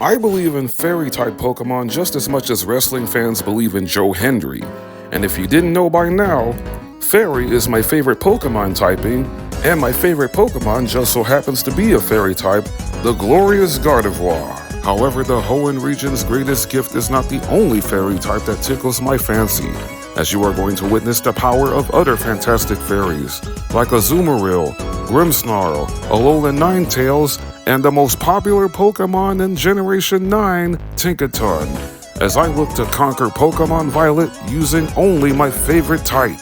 I believe in fairy-type Pokemon just as much as wrestling fans believe in Joe Hendry. And if you didn't know by now, Fairy is my favorite Pokemon typing, and my favorite Pokemon just so happens to be a Fairy type, the glorious Gardevoir. However, the Hoenn region's greatest gift is not the only Fairy type that tickles my fancy, as you are going to witness the power of other fantastic fairies, like Azumarill, Grimmsnarl, Alolan Ninetales, and the most popular Pokemon in Generation 9, Tinkaton, as I look to conquer Pokemon Violet using only my favorite type.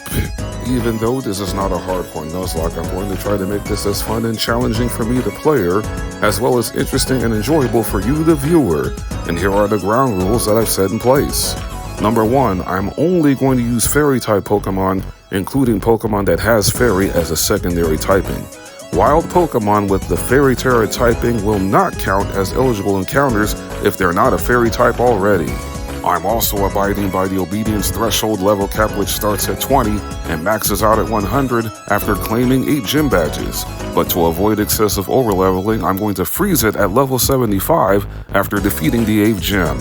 Even though this is not a hardcore Nuzlocke, I'm going to try to make this as fun and challenging for me, the player, as well as interesting and enjoyable for you, the viewer. And here are the ground rules that I've set in place. Number 1, I'm only going to use Fairy-type Pokemon, including Pokemon that has Fairy as a secondary typing. Wild Pokemon with the Fairy Terra typing will not count as eligible encounters if they're not a Fairy type already. I'm also abiding by the obedience threshold level cap, which starts at 20 and maxes out at 100 after claiming 8 gym badges. But to avoid excessive overleveling, I'm going to freeze it at level 75 after defeating the 8th gym.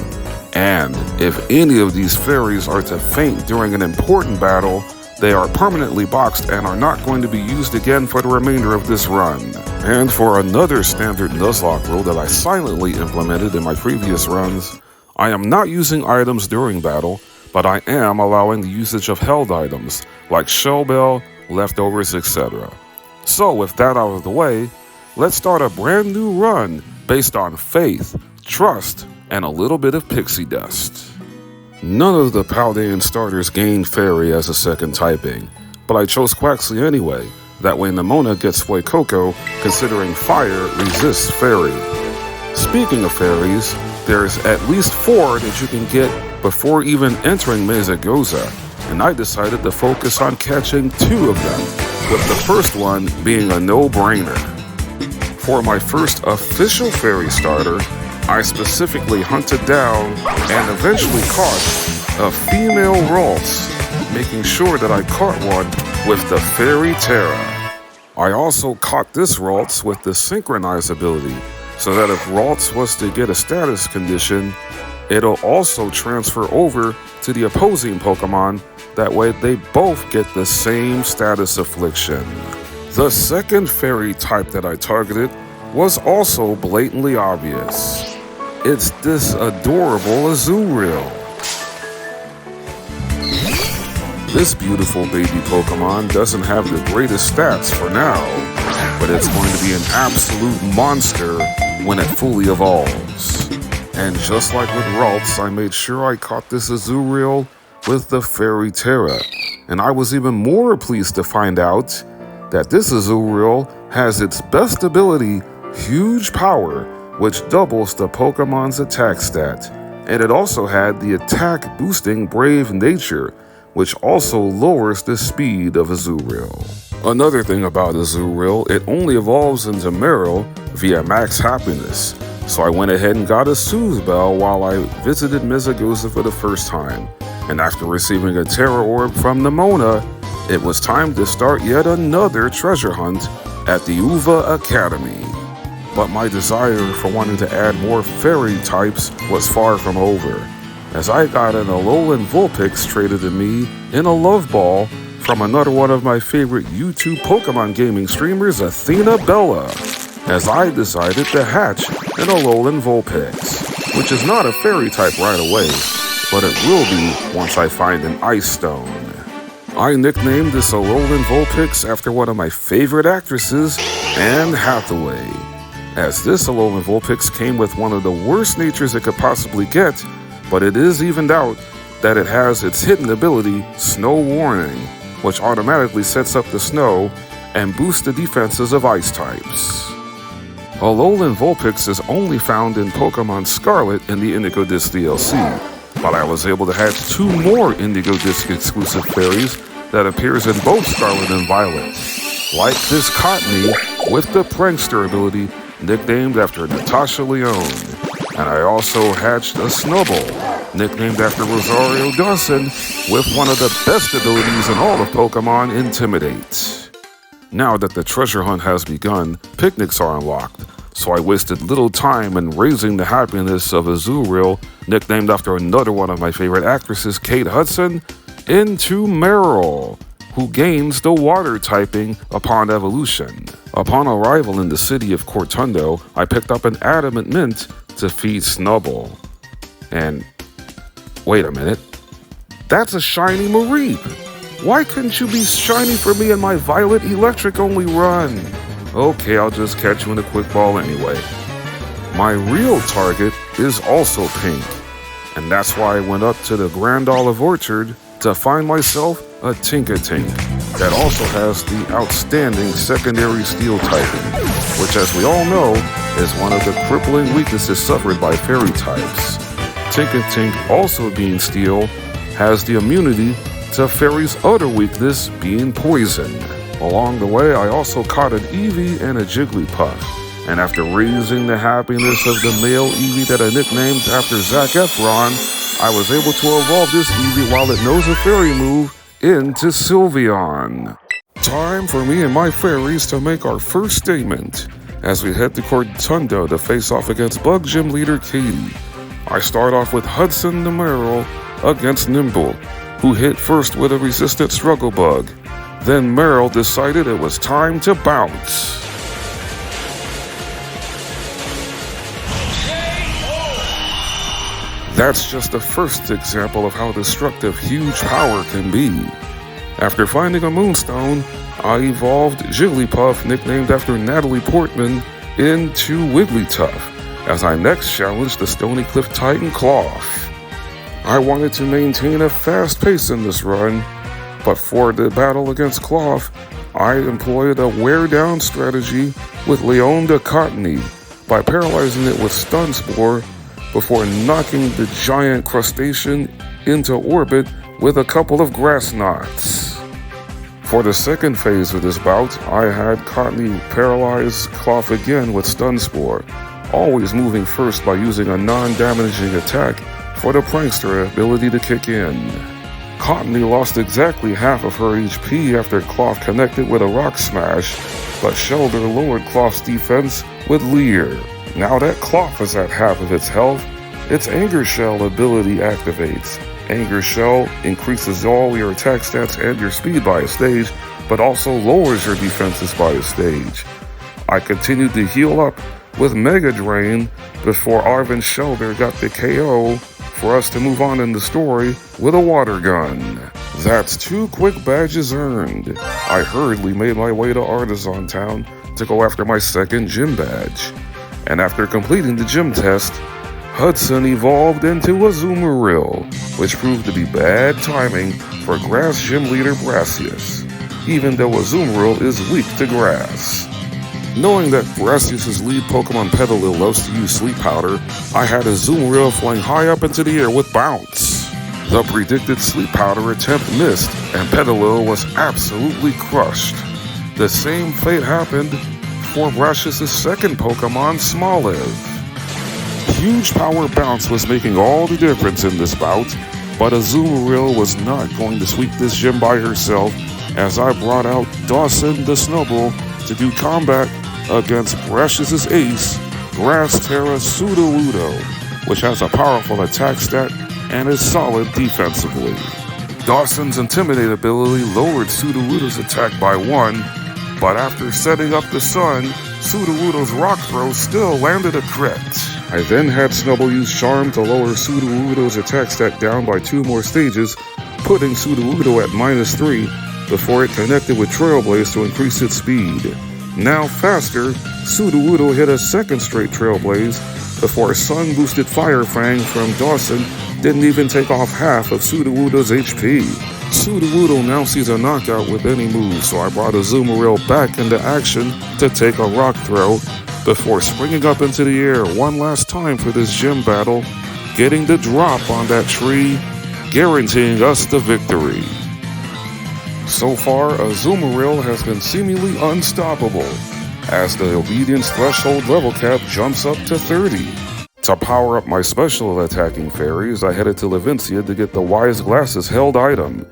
And if any of these fairies are to faint during an important battle, they are permanently boxed and are not going to be used again for the remainder of this run. And for another standard Nuzlocke rule that I silently implemented in my previous runs, I am not using items during battle, but I am allowing the usage of held items, like Shell Bell, leftovers, etc. So with that out of the way, let's start a brand new run based on faith, trust, and a little bit of pixie dust. None of the Paldean starters gain Fairy as a second typing, but I chose Quaxly anyway. That way Nemona gets Fuecoco, considering fire resists Fairy. Speaking of fairies, there's at least 4 that you can get before even entering Mesagoza, and I decided to focus on catching 2 of them, with the first one being a no-brainer. For my first official Fairy starter, I specifically hunted down and eventually caught a female Ralts, making sure that I caught one with the Fairy Terra. I also caught this Ralts with the Synchronize ability, so that if Ralts was to get a status condition, it'll also transfer over to the opposing Pokemon, that way they both get the same status affliction. The second Fairy type that I targeted was also blatantly obvious. It's this adorable Azumarill. This beautiful baby Pokemon doesn't have the greatest stats for now, but it's going to be an absolute monster when it fully evolves. And just like with Ralts, I made sure I caught this Azumarill with the Fairy Terra. And I was even more pleased to find out that this Azumarill has its best ability, Huge Power, which doubles the Pokemon's attack stat. And it also had the attack boosting Brave Nature, which also lowers the speed of Azumarill. Another thing about Azumarill, it only evolves into Marill via Max Happiness, so I went ahead and got a Soothe Bell while I visited Mesagoza for the first time. And after receiving a Terra Orb from Nemona, it was time to start yet another treasure hunt at the Uva Academy. But my desire for wanting to add more Fairy types was far from over, as I got an Alolan Vulpix traded to me in a Love Ball from another one of my favorite YouTube Pokemon gaming streamers, Athena Bella, as I decided to hatch an Alolan Vulpix, which is not a Fairy type right away, but it will be once I find an Ice Stone. I nicknamed this Alolan Vulpix after one of my favorite actresses, Anne Hathaway, as this Alolan Vulpix came with one of the worst natures it could possibly get, but it is evened out that it has its hidden ability, Snow Warning, which automatically sets up the snow and boosts the defenses of ice types. Alolan Vulpix is only found in Pokemon Scarlet in the Indigo Disc DLC, but I was able to hatch 2 more Indigo Disc exclusive fairies that appears in both Scarlet and Violet, like this Cottony with the Prankster ability, nicknamed after Natasha Lyonne. And I also hatched a Snubbull, nicknamed after Rosario Dawson, with one of the best abilities in all of Pokemon, Intimidate. Now that the treasure hunt has begun, picnics are unlocked, so I wasted little time in raising the happiness of Azurill, nicknamed after another one of my favorite actresses, Kate Hudson, into Meryl, who gains the water typing upon evolution. Upon arrival in the city of Cortundo, I picked up an adamant mint to feed Snubbull. And wait a minute, that's a shiny Mareep. Why couldn't you be shiny for me in my Violet Electric only run? Okay, I'll just catch you in a quick ball anyway. My real target is also pink, and that's why I went up to the Grand Olive Orchard to find myself a Tinkatink that also has the outstanding secondary steel typing, which, as we all know, is one of the crippling weaknesses suffered by fairy types. Tinkatink, also being steel, has the immunity to fairy's other weakness, being poison. Along the way, I also caught an Eevee and a Jigglypuff, and after raising the happiness of the male Eevee that I nicknamed after Zac Efron, I was able to evolve this Eevee while it knows a fairy move into Sylveon. Time for me and my fairies to make our first statement as we head to Cortundo to face off against Bug Gym leader Katie. I start off with Hudson the Meryl against Nimble, who hit first with a resistant Struggle Bug. Then Meryl decided it was time to bounce. That's just the first example of how destructive huge power can be. After finding a Moonstone, I evolved Jigglypuff, nicknamed after Natalie Portman, into Wigglytuff, as I next challenged the Stony Cliff Titan Cloth. I wanted to maintain a fast pace in this run, but for the battle against Cloth, I employed a wear-down strategy with Leon de Cottony by paralyzing it with Stun Spore before knocking the giant crustacean into orbit with a couple of grass knots. For the second phase of this bout, I had Cottony paralyze Cloth again with Stun Spore, always moving first by using a non-damaging attack for the Prankster ability to kick in. Cottony lost exactly half of her HP after Cloth connected with a Rock Smash, but Shelder lowered Cloth's defense with Leer. Now that Cloth is at half of its health, its Anger Shell ability activates. Anger Shell increases all your attack stats and your speed by a stage, but also lowers your defenses by a stage. I continued to heal up with Mega Drain before Arvin Shelder got the KO for us to move on in the story with a water gun. That's 2 quick badges earned. I hurriedly made my way to Artisan Town to go after my second gym badge. And after completing the gym test, Hudson evolved into Azumarill, which proved to be bad timing for Grass Gym leader Brassius, even though Azumarill is weak to grass. Knowing that Brassius' lead Pokemon Petalil loves to use Sleep Powder, I had Azumarill flying high up into the air with Bounce. The predicted Sleep Powder attempt missed, and Petalil was absolutely crushed. The same fate happened for Brassius' second Pokemon, Smoliv. Huge Power Bounce was making all the difference in this bout, but Azumarill was not going to sweep this gym by herself, as I brought out Dawson the Snubbull to do combat against Brassius' ace, Grass Terra Sudowoodo, which has a powerful attack stat and is solid defensively. Dawson's Intimidate ability lowered Sudowoodo's attack by 1, but after setting up the sun, Sudowoodo's Rock Throw still landed a crit. I then had Snubbull use Charm to lower Sudowoodo's attack stat down by 2 more stages, putting Sudowoodo at -3 before it connected with Trailblaze to increase its speed. Now faster, Sudowoodo hit a second straight Trailblaze before Sun-boosted Fire Fang from Dawson didn't even take off half of Sudowoodo's HP. Sudowoodo now sees a knockout with any move, so I brought Azumarill back into action to take a Rock Throw before springing up into the air one last time for this gym battle, getting the drop on that tree, guaranteeing us the victory. So far, Azumarill has been seemingly unstoppable, as the obedience threshold level cap jumps up to 30. To power up my special attacking fairies, I headed to Levincia to get the Wise Glasses held item,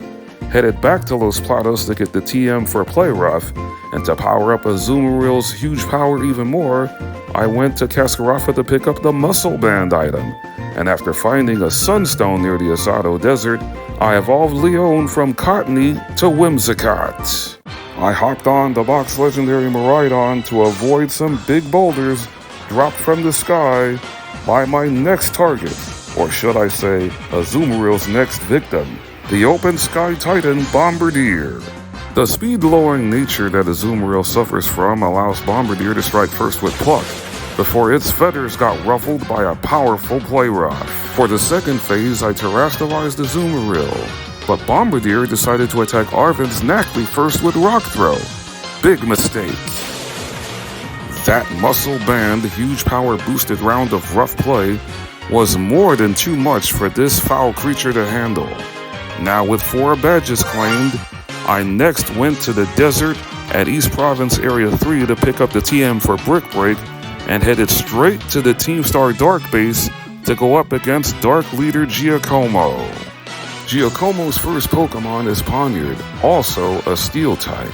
headed back to Los Platos to get the TM for Play Rough, and to power up Azumarill's huge power even more, I went to Cascarafa to pick up the Muscle Band item, and after finding a Sunstone near the Asado Desert, I evolved Leon from Cottony to Whimsicott. I hopped on the box legendary Miraidon to avoid some big boulders dropped from the sky by my next target, or should I say, Azumaril's next victim, the Open Sky Titan Bombardier. The speed-lowering nature that Azumaril suffers from allows Bombardier to strike first with Pluck, before its feathers got ruffled by a powerful Play Rough. For the second phase, I terrestrialized Azumaril, but Bombardier decided to attack Arven's Knackley first with Rock Throw. Big mistake. That Muscle Band huge power boosted round of rough play was more than too much for this foul creature to handle. Now with 4 badges claimed, I next went to the desert at East Province Area 3 to pick up the TM for Brick Break and headed straight to the Team Star Dark base to go up against Dark Leader Giacomo. Giacomo's first Pokemon is Poniard, also a Steel type,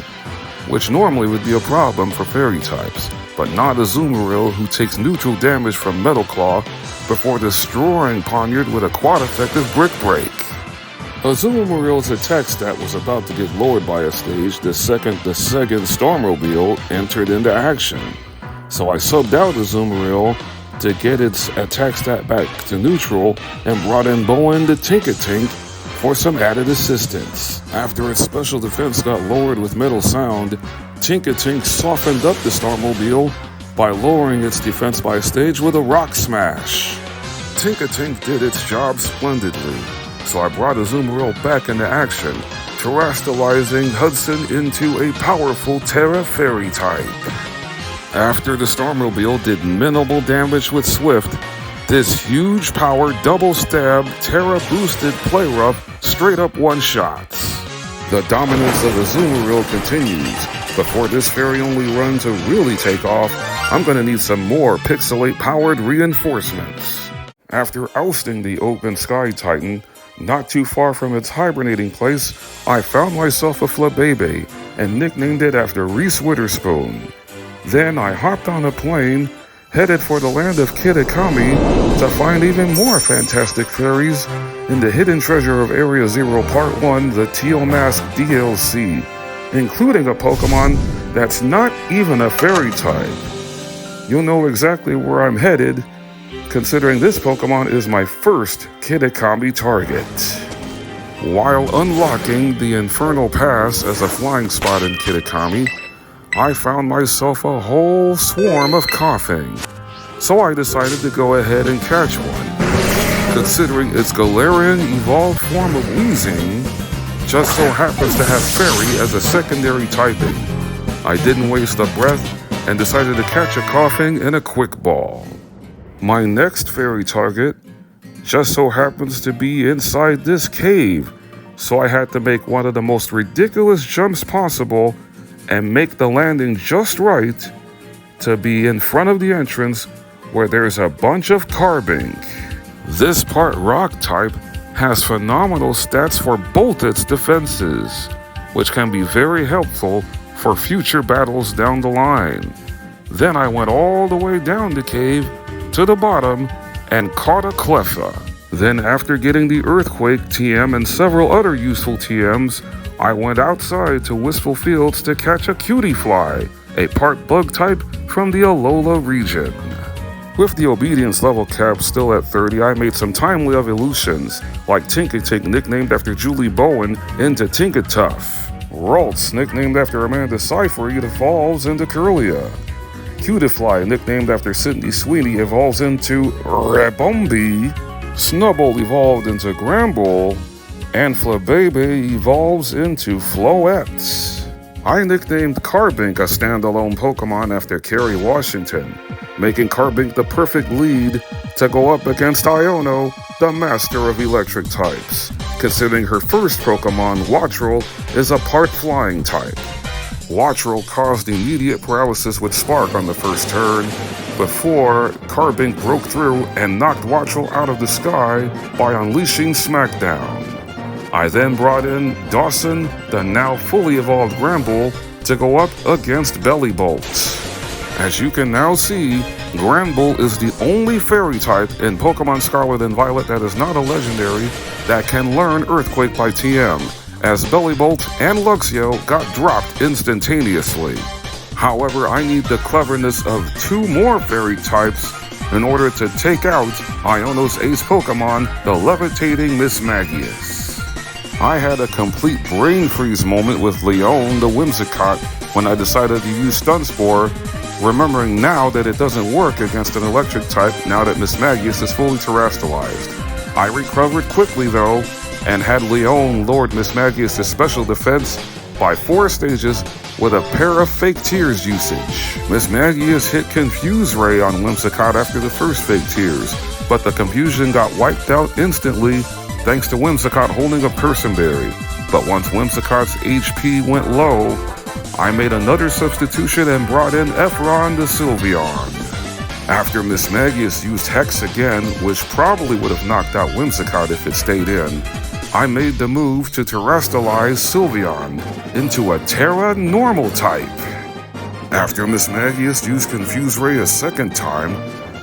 which normally would be a problem for Fairy types, but not Azumaril, who takes neutral damage from Metal Claw before destroying Poniard with a quad-effective Brick Break. Azumaril's attack stat was about to get lowered by a stage the second the second Stormobile entered into action, so I subbed out Azumaril to get its attack stat back to neutral and brought in Bowen the Tinkatink for some added assistance. After its special defense got lowered with Metal Sound, Tinkatink softened up the Starmobile by lowering its defense by a stage with a Rock Smash. Tinkatink did its job splendidly, so I brought Azumaril back into action, terrestrializing Hudson into a powerful Terra Fairy type. After the Starmobile did minimal damage with Swift, this huge power double stab Terra boosted Play Rough straight up one-shots. The dominance of Azumaril continues, but for this fairy-only run to really take off, I'm gonna need some more Pixelate-powered reinforcements. After ousting the Open Sky Titan, not too far from its hibernating place, I found myself a Flabébé and nicknamed it after Reese Witherspoon. Then I hopped on a plane, headed for the land of Kitakami to find even more fantastic fairies in the Hidden Treasure of Area 0 Part 1, the Teal Mask DLC, including a Pokemon that's not even a fairy type. You'll know exactly where I'm headed, considering this Pokemon is my first Kitakami target. While unlocking the Infernal Pass as a flying spot in Kitakami, I found myself a whole swarm of coughing, so I decided to go ahead and catch one. Considering its Galarian evolved form of Weezing just so happens to have Fairy as a secondary typing, I didn't waste a breath and decided to catch a coughing in a quick ball. My next fairy target just so happens to be inside this cave, so I had to make one of the most ridiculous jumps possible and make the landing just right to be in front of the entrance where there's a bunch of Carbink. This part rock type has phenomenal stats for both its defenses, which can be very helpful for future battles down the line. Then I went all the way down the cave to the bottom and caught a Cleffa. Then after getting the Earthquake TM and several other useful TMs, I went outside to Wistful Fields to catch a Cutiefly, a part bug type from the Alola region. With the obedience level cap still at 30, I made some timely evolutions, like Tinkatink nicknamed after Julie Bowen into Tinkatuff. Ralts nicknamed after Amanda Seyfried evolves into Kirlia. Cutiefly nicknamed after Sydney Sweeney evolves into Rabombi. Snubbull evolved into Gramble, and Flabébé evolves into Floette. I nicknamed Carbink a standalone Pokemon after Kerry Washington, making Carbink the perfect lead to go up against Iono, the master of electric types, considering her first Pokemon, Wattrel, is a part flying type. Wattrel caused immediate paralysis with Spark on the first turn, before Carbink broke through and knocked Wattrel out of the sky by unleashing Smackdown. I then brought in Dawson, the now fully evolved Gramble, to go up against Bellybolt. As you can now see, Granbull is the only fairy type in Pokemon Scarlet and Violet that is not a legendary that can learn Earthquake by TM, as Bellibolt and Luxio got dropped instantaneously. However, I need the cleverness of 2 more fairy types in order to take out Iono's ace Pokemon, the levitating Mismagius. I had a complete brain freeze moment with Leon the Whimsicott when I decided to use Stun Spore, remembering now that it doesn't work against an electric type now that Mismagius is fully terrestrialized. I recovered quickly though, and had Leon lowered Mismagius' special defense by 4 stages with a pair of fake tears usage. Mismagius hit Confuse Ray on Whimsicott after the first fake tears, but the confusion got wiped out instantly thanks to Whimsicott holding a Personberry. But once Whimsicott's HP went low, I made another substitution and brought in Efron the Sylveon. After Mismagius used Hex again, which probably would have knocked out Whimsicott if it stayed in, I made the move to terrestrialize Sylveon into a Terra normal type. After Mismagius used Confuse Ray a second time,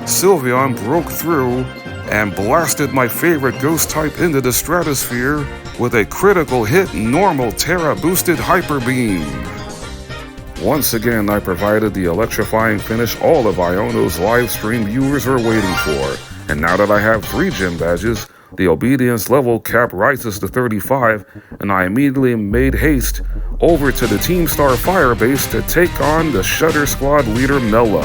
Sylveon broke through and blasted my favorite ghost type into the stratosphere with a critical hit normal Terra boosted Hyper Beam. Once again, I provided the electrifying finish all of Iono's live stream viewers were waiting for, and now that I have 3 gym badges, the obedience level cap rises to 35, and I immediately made haste over to the Team Star Fire base to take on the Shutter Squad leader Mela.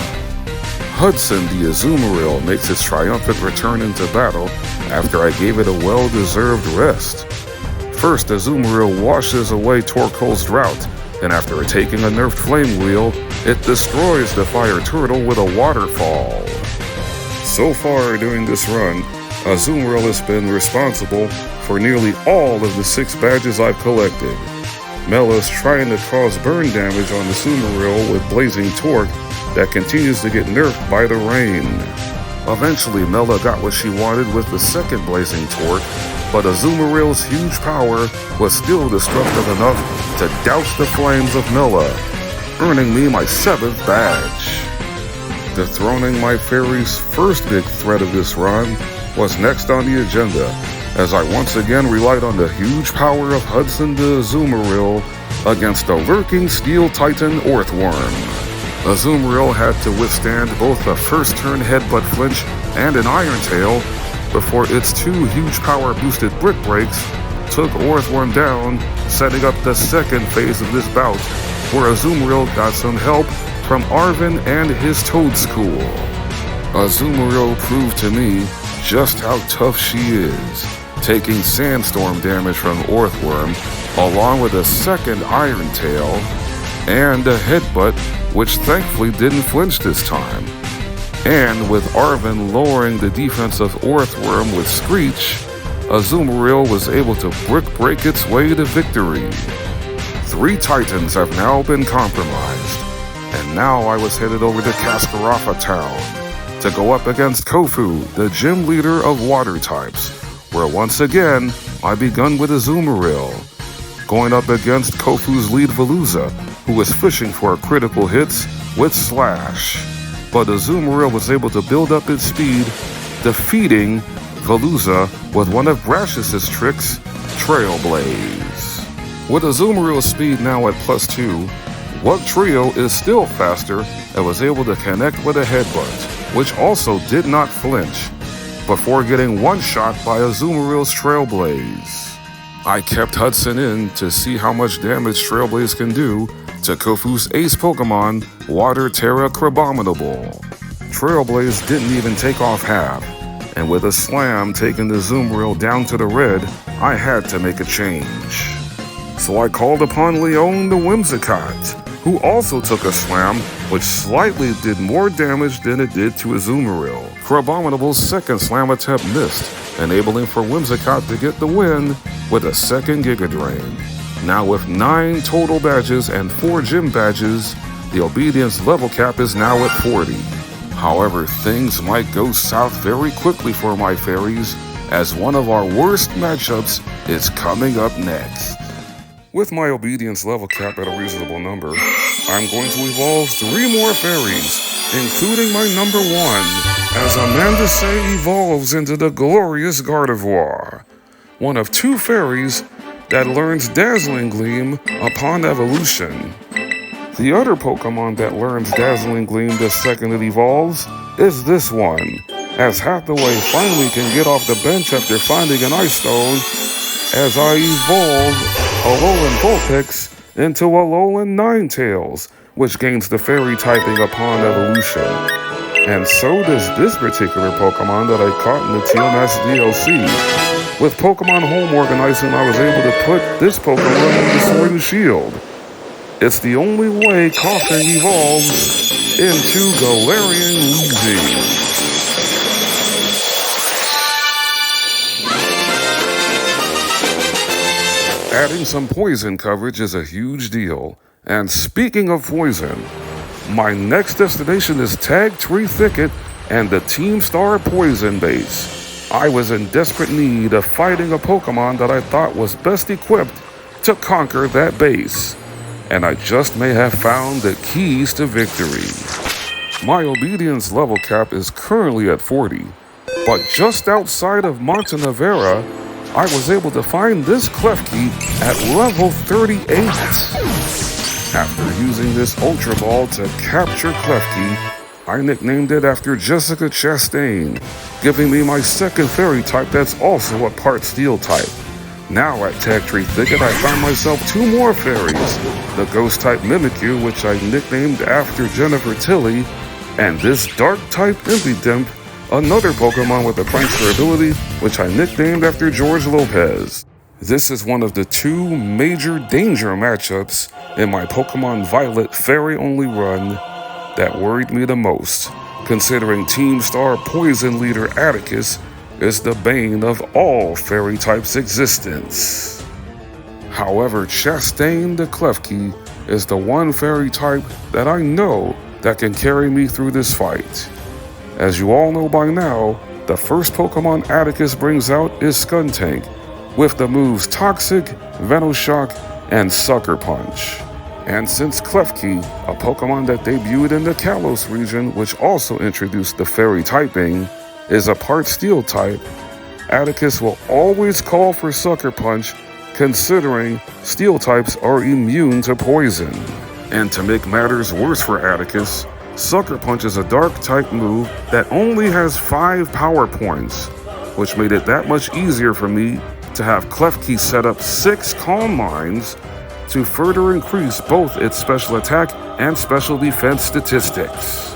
Hudson the Azumarill makes its triumphant return into battle after I gave it a well-deserved rest. First, Azumarill washes away Torkoal's drought, and after taking a nerfed Flame Wheel, it destroys the Fire Turtle with a waterfall. So far during this run, Azumarill has been responsible for nearly all of the 6 badges I've collected. Mela's trying to cause burn damage on the Azumarill with Blazing Torque that continues to get nerfed by the rain. Eventually, Mela got what she wanted with the second Blazing Torque, but Azumarill's huge power was still destructive enough to douse the flames of Mela, earning me my 7th badge. Dethroning my fairy's first big threat of this run was next on the agenda, as I once again relied on the huge power of Hudson the Azumarill against the lurking Steel Titan Earthworm. Azumarill had to withstand both a first turn headbutt flinch and an Iron Tail before its 2 huge power boosted Brick Breaks took Earthworm down, setting up the second phase of this bout, where Azumarill got some help from Arven and his Toad School. Azumarill proved to me just how tough she is, taking Sandstorm damage from Earthworm, along with a second Iron Tail, and a Headbutt, which thankfully didn't flinch this time. And with Arven lowering the defense of Earthworm with Screech, Azumarill was able to Brick Break its way to victory. 3 Titans have now been compromised, and now I was headed over to Kaskarafa Town to go up against Kofu, the gym leader of water types, where once again I begun with Azumarill, going up against Kofu's lead Veluza, who was fishing for critical hits with Slash. But Azumarill was able to build up its speed, defeating Veluza with one of Brash's tricks, Trailblaze. With Azumarill's speed now at +2, Wugtrio is still faster and was able to connect with a Headbutt, which also did not flinch, before getting one-shot by Azumarill's Trailblaze. I kept Hudson in to see how much damage Trailblaze can do to Kofu's ace Pokemon, Water Terra Crabominable. Trailblaze didn't even take off half, and with a slam taking the Azumarill down to the red, I had to make a change. So I called upon Leon the Whimsicott, who also took a slam, which slightly did more damage than it did to Azumarill. Crabominable's second slam attempt missed, enabling for Whimsicott to get the win with a second Giga Drain. Now with 9 total badges and 4 gym badges, the obedience level cap is now at 40. However, things might go south very quickly for my fairies, as one of our worst matchups is coming up next. With my obedience level cap at a reasonable number, I'm going to evolve 3 more fairies, including my number 1, as Amanda Say evolves into the glorious Gardevoir, one of 2 fairies that learns Dazzling Gleam upon evolution. The other Pokemon that learns Dazzling Gleam the second it evolves is this one, as Hathaway finally can get off the bench after finding an Ice Stone, as I evolve Alolan Vulpix into Alolan Ninetales, which gains the Fairy typing upon evolution. And so does this particular Pokemon that I caught in the TMS DLC. With Pokemon Home Organizing, I was able to put this Pokemon in the Sword and Shield. It's the only way Koffing evolves into Galarian Weezing. Adding some poison coverage is a huge deal. And speaking of poison, my next destination is Tag Tree Thicket and the Team Star Poison Base. I was in desperate need of fighting a Pokemon that I thought was best equipped to conquer that base. And I just may have found the keys to victory. My obedience level cap is currently at 40, but just outside of Montenevera, I was able to find this Klefki at level 38. After using this Ultra Ball to capture Klefki, I nicknamed it after Jessica Chastain, giving me my second fairy type that's also a part steel type. Now at Tag Tree Thicket, I found myself 2 more fairies, the Ghost type Mimikyu, which I nicknamed after Jennifer Tilly, and this Dark type Impidimp, another Pokemon with a prankster ability, which I nicknamed after George Lopez. This is one of the 2 major danger matchups in my Pokemon Violet Fairy-only run that worried me the most, considering Team Star Poison leader Atticus is the bane of all Fairy types' existence. However, Chastain the Klefki is the one Fairy type that I know that can carry me through this fight. As you all know by now, the first Pokemon Atticus brings out is Skuntank, with the moves Toxic, Venoshock, and Sucker Punch. And since Klefki, a Pokemon that debuted in the Kalos region, which also introduced the Fairy typing, is a part Steel type, Atticus will always call for Sucker Punch, considering Steel types are immune to poison. And to make matters worse for Atticus, Sucker Punch is a Dark type move that only has 5 power points, which made it that much easier for me to have Klefki set up 6 Calm Minds to further increase both its special attack and special defense statistics.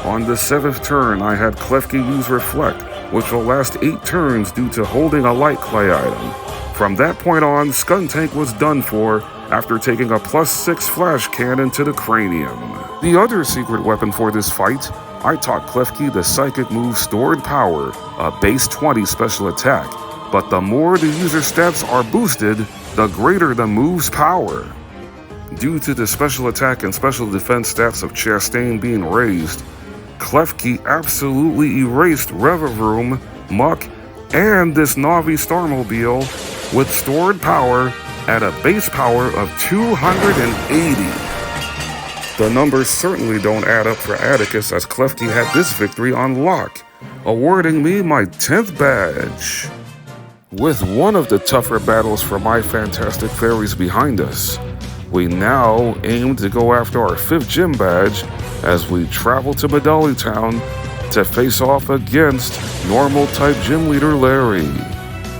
On the 7th turn, I had Klefki use Reflect, which will last 8 turns due to holding a Light Clay item. From that point on, Skuntank was done for after taking a +6 Flash Cannon to the cranium. The other secret weapon for this fight, I taught Klefki the psychic move Stored Power, a base 20 special attack, but the more the user stats are boosted, the greater the move's power. Due to the special attack and special defense stats of Chastain being raised, Klefki absolutely erased Revavroom, Muck, and this Navi Starmobile with Stored Power at a base power of 280. The numbers certainly don't add up for Atticus, as Klefki had this victory on lock, awarding me my 10th badge. With one of the tougher battles for my fantastic fairies behind us, we now aim to go after our 5th gym badge as we travel to Medali Town to face off against normal type gym leader Larry.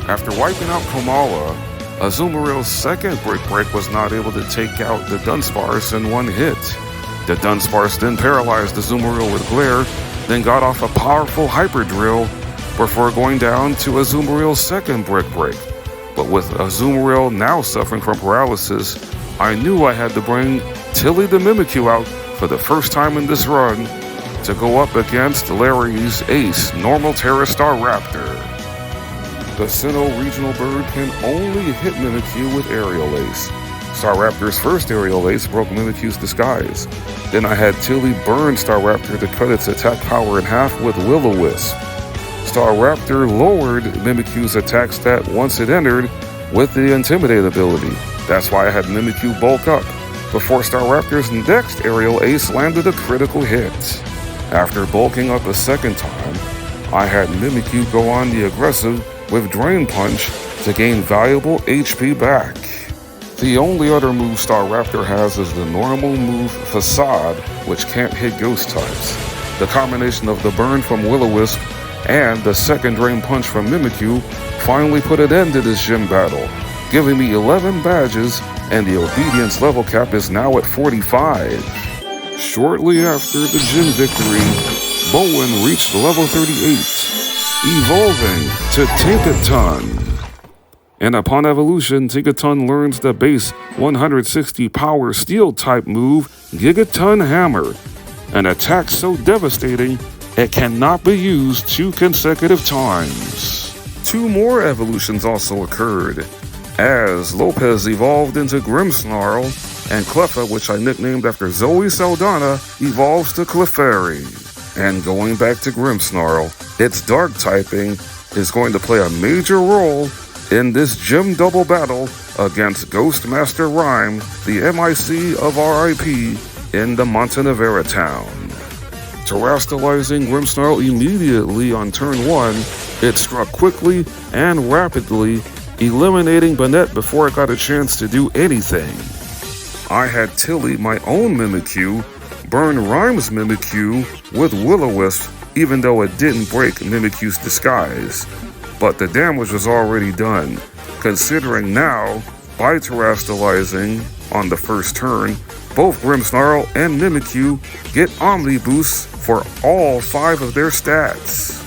After wiping out Komala, Azumaril's second Brick Break was not able to take out the Dunsparce in one hit. The Dunsparce then paralyzed Azumarill with Glare, then got off a powerful Hyper Drill before going down to Azumarill's second Brick Break. But with Azumarill now suffering from paralysis, I knew I had to bring Tilly the Mimikyu out for the first time in this run to go up against Larry's ace, Normal Terra Staraptor. The Sinnoh Regional Bird can only hit Mimikyu with Aerial Ace. Staraptor's first Aerial Ace broke Mimikyu's disguise. Then I had Tilly burn Staraptor to cut its attack power in half with Will-O-Wisp. Staraptor lowered Mimikyu's attack stat once it entered, with the Intimidate ability. That's why I had Mimikyu bulk up, before Staraptor's next aerial ace landed a critical hit. After bulking up a second time, I had Mimikyu go on the aggressive with Drain Punch to gain valuable HP back. The only other move Staraptor has is the normal move Facade, which can't hit ghost types. The combination of the burn from Will-O-Wisp and the second Drain Punch from Mimikyu finally put an end to this gym battle, giving me 11 badges, and the obedience level cap is now at 45. Shortly after the gym victory, Bowen reached level 38, evolving to Tinkaton. And upon evolution, Tinkaton learns the base 160 power steel type move, Gigaton Hammer, an attack so devastating it cannot be used 2 consecutive times. 2 more evolutions also occurred, as Lopez evolved into Grimmsnarl, and Cleffa, which I nicknamed after Zoe Saldana, evolves to Clefairy. And going back to Grimmsnarl, its dark typing is going to play a major role in this gym double battle against Ghostmaster Rhyme, the MIC of RIP, in the Montenevera town. Terastallizing Grimmsnarl immediately on turn 1, it struck quickly and rapidly, eliminating Banette before it got a chance to do anything. I had Tilly, my own Mimikyu, burn Rhyme's Mimikyu with Will-O-Wisp, even though it didn't break Mimikyu's disguise. But the damage was already done, considering now, by terastallizing on the first turn, both Grimmsnarl and Mimikyu get Omni boosts for all 5 of their stats.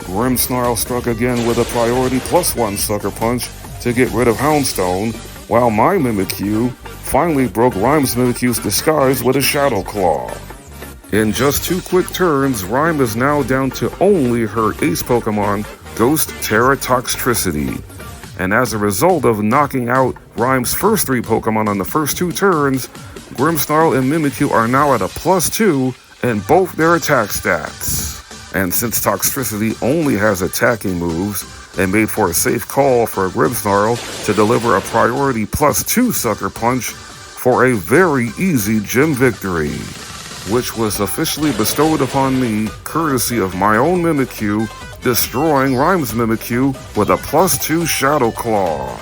Grimmsnarl struck again with a priority +1 Sucker Punch to get rid of Houndstone, while my Mimikyu finally broke Rhyme's Mimikyu's disguise with a Shadow Claw. In just 2 quick turns, Rhyme is now down to only her ace Pokemon, Ghost Terra Toxtricity. And as a result of knocking out Rhyme's first 3 Pokemon on the first 2 turns, Grimmsnarl and Mimikyu are now at a +2 in both their attack stats. And since Toxtricity only has attacking moves, it made for a safe call for Grimmsnarl to deliver a priority +2 Sucker Punch for a very easy gym victory, which was officially bestowed upon me courtesy of my own Mimikyu, destroying Rhyme's Mimikyu with a +2 Shadow Claw.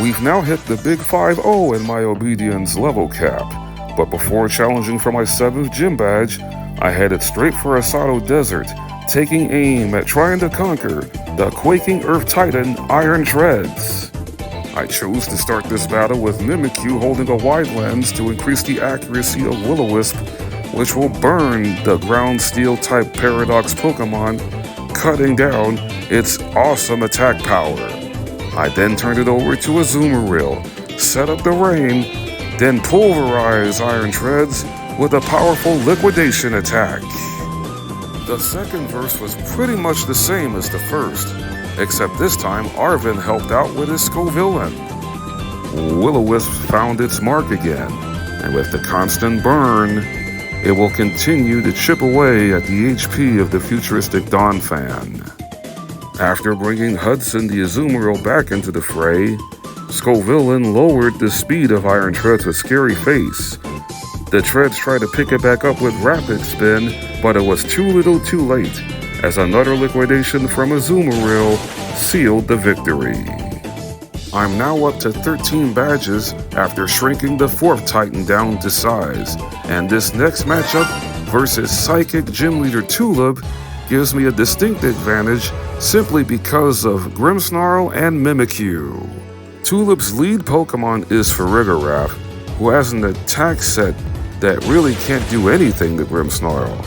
We've now hit the big 5-0 in my obedience level cap, but before challenging for my 7th gym badge, I headed straight for Asado Desert, taking aim at trying to conquer the quaking Earth Titan Iron Treads. I chose to start this battle with Mimikyu holding a wide lens to increase the accuracy of Will-O-Wisp, which will burn the ground steel type Paradox Pokemon, cutting down its awesome attack power. I then turned it over to Azumarill, set up the rain, then pulverize Iron Treads with a powerful liquidation attack. The second verse was pretty much the same as the first, except this time Arven helped out with his Scovillain. Will-O-Wisp found its mark again, and with the constant burn, it will continue to chip away at the HP of the futuristic Donphan. After bringing Hudson the Azumarill back into the fray, Scovillain lowered the speed of Iron Treads with Scary Face. The Treads tried to pick it back up with Rapid Spin, but it was too little too late, as another liquidation from Azumarill sealed the victory. I'm now up to 13 badges after shrinking the 4th Titan down to size, and this next matchup versus Psychic Gym Leader Tulip gives me a distinct advantage simply because of Grimmsnarl and Mimikyu. Tulip's lead Pokemon is Farigiraf, who has an attack set that really can't do anything to Grimmsnarl.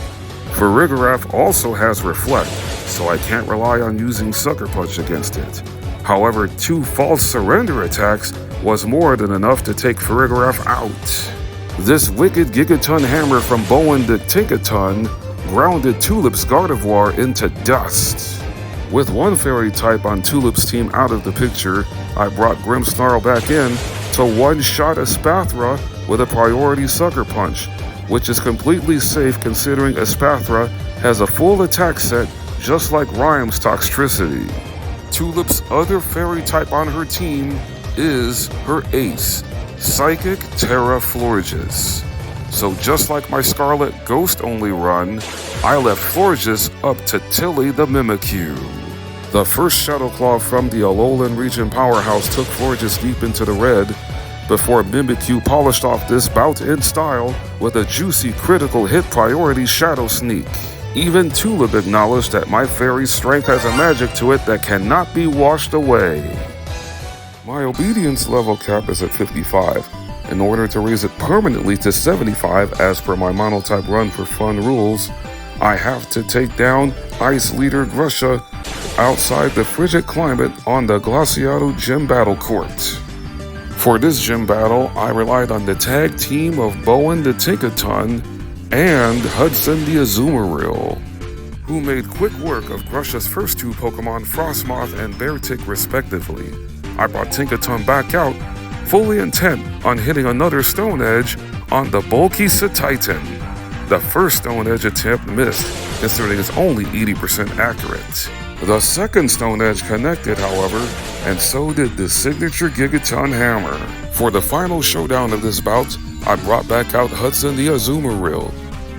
Farigiraf also has Reflect, so I can't rely on using Sucker Punch against it. However, 2 false surrender attacks was more than enough to take Farigiraf out. This wicked Gigaton Hammer from Bowen the Tinkaton grounded Tulip's Gardevoir into dust. With 1 Fairy type on Tulip's team out of the picture, I brought Grimmsnarl back in to one-shot Espathra with a priority Sucker Punch, which is completely safe considering Espathra has a full attack set just like Rhyme's Toxtricity. Tulip's other fairy type on her team is her ace, Psychic Terra Florges. So just like my Scarlet Ghost only run, I left Florges up to Tilly the Mimikyu. The first Shadow Claw from the Alolan region powerhouse took Florges deep into the red, before Mimikyu polished off this bout in style with a juicy critical hit priority Shadow Sneak. Even Tulip acknowledged that my fairy's strength has a magic to it that cannot be washed away. My obedience level cap is at 55. In order to raise it permanently to 75 as per my Monotype Run for Fun rules, I have to take down Ice Leader Grusha outside the frigid climate on the Glaciado Gym Battle Court. For this gym battle, I relied on the tag team of Bowen the Tinkaton and Hudson the Azumarill, who made quick work of Grusha's first two Pokemon, Frostmoth and Beartic respectively. I brought Tinkaton back out, fully intent on hitting another Stone Edge on the bulky Titan. The first Stone Edge attempt missed, considering it's only 80% accurate. The second Stone Edge connected, however, and so did the signature Gigaton Hammer. For the final showdown of this bout, I brought back out Hudson the Azumarill,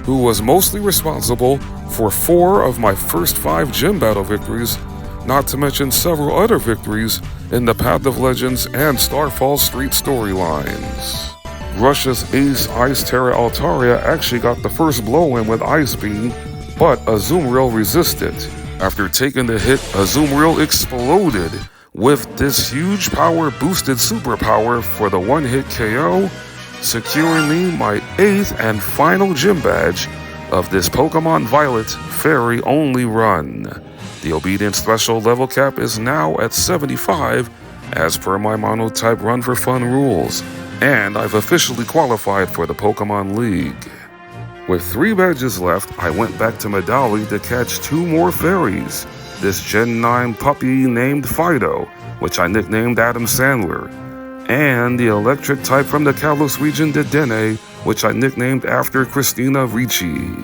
who was mostly responsible for 4 of my first 5 gym battle victories, not to mention several other victories in the Path of Legends and Starfall Street storylines. Grusha's ace Ice Terra Altaria actually got the first blow-in with Ice Beam, but Azumarill resisted. After taking the hit, Azumarill exploded with this huge power-boosted superpower for the one-hit KO, securing me my 8th and final gym badge of this Pokemon Violet Fairy-only run. The Obedience Special level cap is now at 75 as per my Monotype Run for Fun rules, and I've officially qualified for the Pokemon League. With 3 badges left, I went back to Medali to catch 2 more fairies. This Gen 9 puppy named Fido, which I nicknamed Adam Sandler, and the electric type from the Kalos region Dedenne, which I nicknamed after Christina Ricci.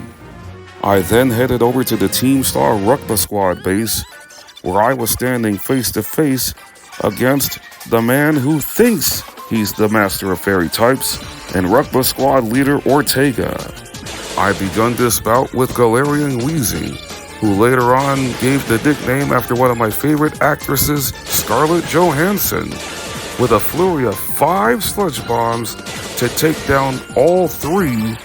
I then headed over to the Team Star Rukba Squad base, where I was standing face to face against the man who thinks he's the master of fairy types, and Rukba Squad leader Ortega. I begun this bout with Galarian Wheezy, who later on gave the nickname after one of my favorite actresses, Scarlett Johansson, with a flurry of 5 sludge bombs to take down all 3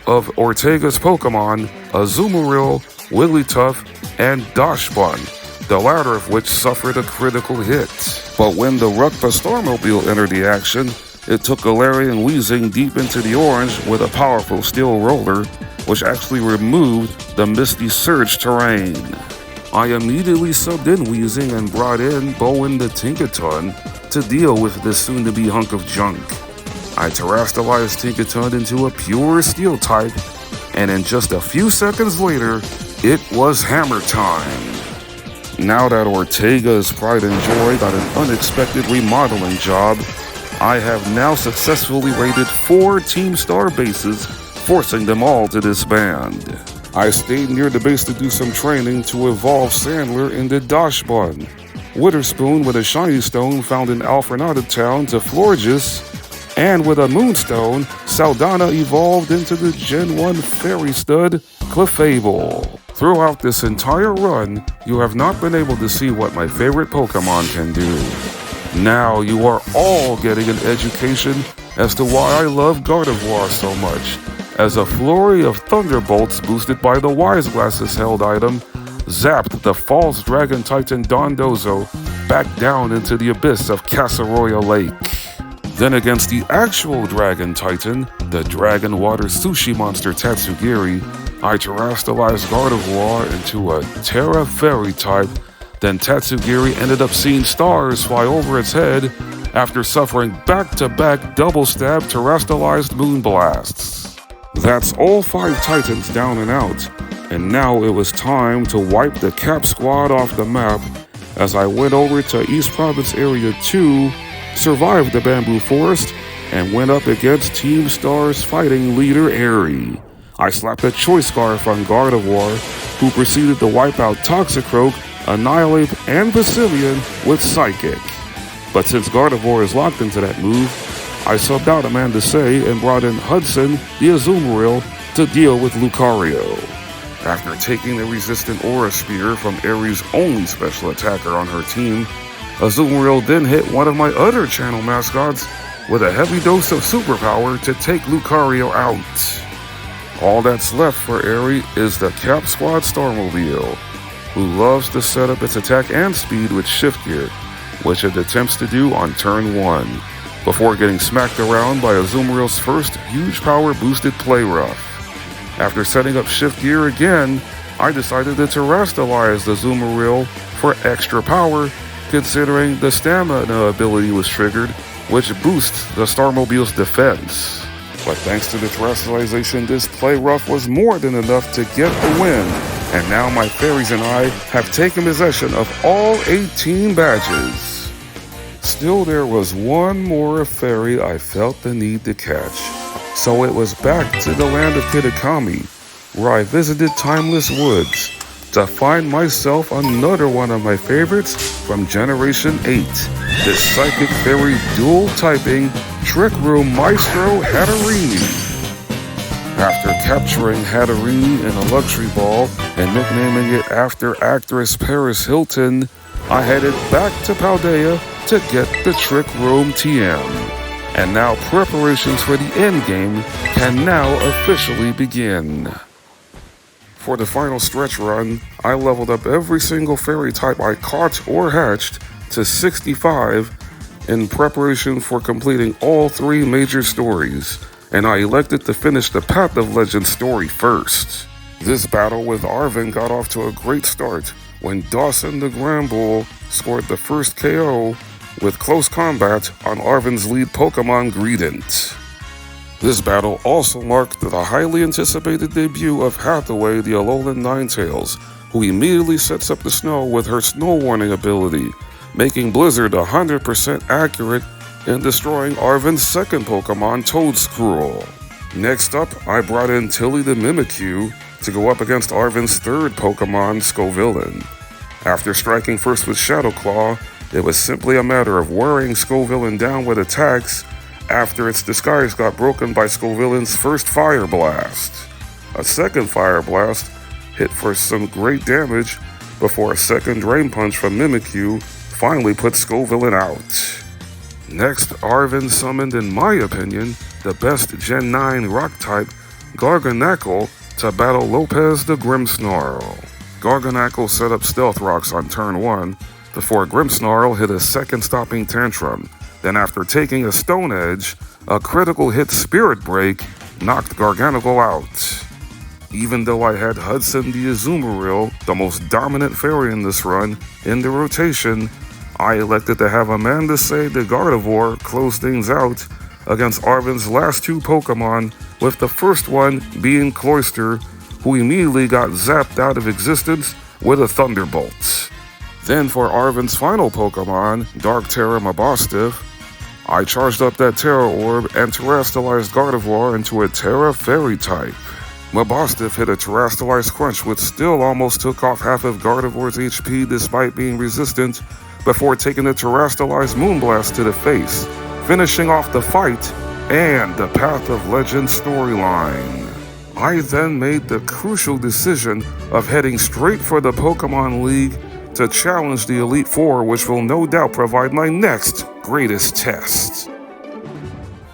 of Ortega's Pokemon, Azumarill, Wigglytuff, and Dachsbun, the latter of which suffered a critical hit. But when the Rukba Starmobile entered the action, it took Galarian Weezing deep into the orange with a powerful Steel Roller, which actually removed the Misty Surge terrain. I immediately subbed in Weezing and brought in Bowen the Tinkaton to deal with this soon-to-be hunk of junk. I terrestrialized Tinkaton into a pure Steel type, and in just a few seconds later, it was hammer time. Now that Ortega's pride and joy got an unexpected remodeling job, I have now successfully raided 4 Team Star bases, forcing them all to disband. I stayed near the base to do some training to evolve Sandler into Dachsbun, Witherspoon with a shiny stone found in Alfrenada Town to Florges, and with a Moonstone, Saldana evolved into the Gen 1 Fairy Stud, Clefable. Throughout this entire run, you have not been able to see what my favorite Pokemon can do. Now you are all getting an education as to why I love Gardevoir so much, as a flurry of Thunderbolts boosted by the Wise Glasses held item zapped the false Dragon Titan Dondozo back down into the abyss of Casseroya Lake. Then against the actual Dragon Titan, the Dragon Water Sushi monster Tatsugiri, I terrestrialized Gardevoir into a Terra Fairy type. Then Tatsugiri ended up seeing stars fly over its head after suffering back-to-back double-stab terrestrialized Moonblasts. That's all 5 Titans down and out, and now it was time to wipe the Cap Squad off the map as I went over to East Province Area 2, survived the Bamboo Forest, and went up against Team Star's fighting leader Airy. I slapped a Choice Scarf on Gardevoir, who proceeded to wipe out Toxicroak Annihilate, and Basilian with Psychic. But since Gardevoir is locked into that move, I subbed out Amanda Say and brought in Hudson the Azumarill to deal with Lucario. After taking the resistant Aura Spear from Aries' only special attacker on her team, Azumarill then hit one of my other channel mascots with a heavy dose of superpower to take Lucario out. All that's left for Aerie is the Cap Squad Starmobile, who loves to set up its attack and speed with Shift Gear, which it attempts to do on turn 1, before getting smacked around by Azumarill's first huge power boosted Play Rough. After setting up Shift Gear again, I decided to terrestrialize the Azumarill for extra power, considering the Stamina ability was triggered, which boosts the Starmobile's defense. But thanks to the terrestrialization, this Play Rough was more than enough to get the win, and now my fairies and I have taken possession of all 18 badges. Still, there was one more fairy I felt the need to catch. So it was back to the land of Kitakami, where I visited Timeless Woods to find myself another one of my favorites from Generation 8, the Psychic Fairy dual-typing Trick Room Maestro Hatterini. After capturing Hatterini in a luxury ball and nicknaming it after actress Paris Hilton, I headed back to Paldea to get the Trick Room TM. And now preparations for the endgame can now officially begin. For the final stretch run, I leveled up every single fairy type I caught or hatched to 65 in preparation for completing all 3 major stories, and I elected to finish the Path of Legend story first. This battle with Arven got off to a great start when Dawson the Granbull scored the first KO with close combat on Arven's lead Pokemon Greedent. This battle also marked the highly anticipated debut of Hathaway the Alolan Ninetales, who immediately sets up the snow with her Snow Warning ability, making Blizzard 100% accurate in destroying Arven's second Pokemon, Toedscruel. Next up, I brought in Tilly the Mimikyu to go up against Arven's third Pokemon, Scovillain. After striking first with Shadow Claw, it was simply a matter of wearing Scovillain down with attacks after its disguise got broken by Scovillain's first Fire Blast. A second Fire Blast hit for some great damage before a second Drain Punch from Mimikyu finally put Scovillain out. Next, Arven summoned, in my opinion, the best Gen 9 Rock-type Garganacl to battle Lopez the Grimmsnarl. Garganacl set up Stealth Rocks on turn 1, before Grimmsnarl hit a second stopping tantrum. Then after taking a Stone Edge, a critical hit Spirit Break knocked Garganacl out. Even though I had Hudson the Azumarill, the most dominant fairy in this run, in the rotation, I elected to have Amanda Say the Gardevoir close things out against Arven's last 2 Pokemon, with the first one being Cloyster, who immediately got zapped out of existence with a Thunderbolt. Then for Arven's final Pokemon, Dark Terra Mabosstiff, I charged up that Terra Orb and terrestrialized Gardevoir into a Terra Fairy type. Mabosstiff hit a terrestrialized Crunch which still almost took off half of Gardevoir's HP despite being resistant, before taking the terrestrialized Moonblast to the face, finishing off the fight and the Path of Legend storyline. I then made the crucial decision of heading straight for the Pokemon League to challenge the Elite Four, which will no doubt provide my next greatest test.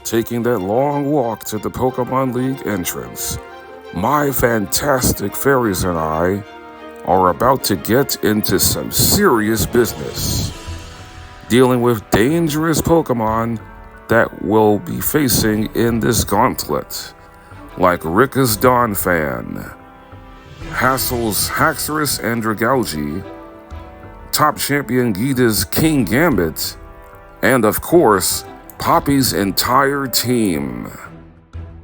Taking that long walk to the Pokemon League entrance, my fantastic fairies and I are about to get into some serious business, dealing with dangerous Pokemon that we'll be facing in this gauntlet, like Rika's Donphan, Hassel's Haxorus and Dragalge, top champion Gida's King Gambit, and of course, Poppy's entire team.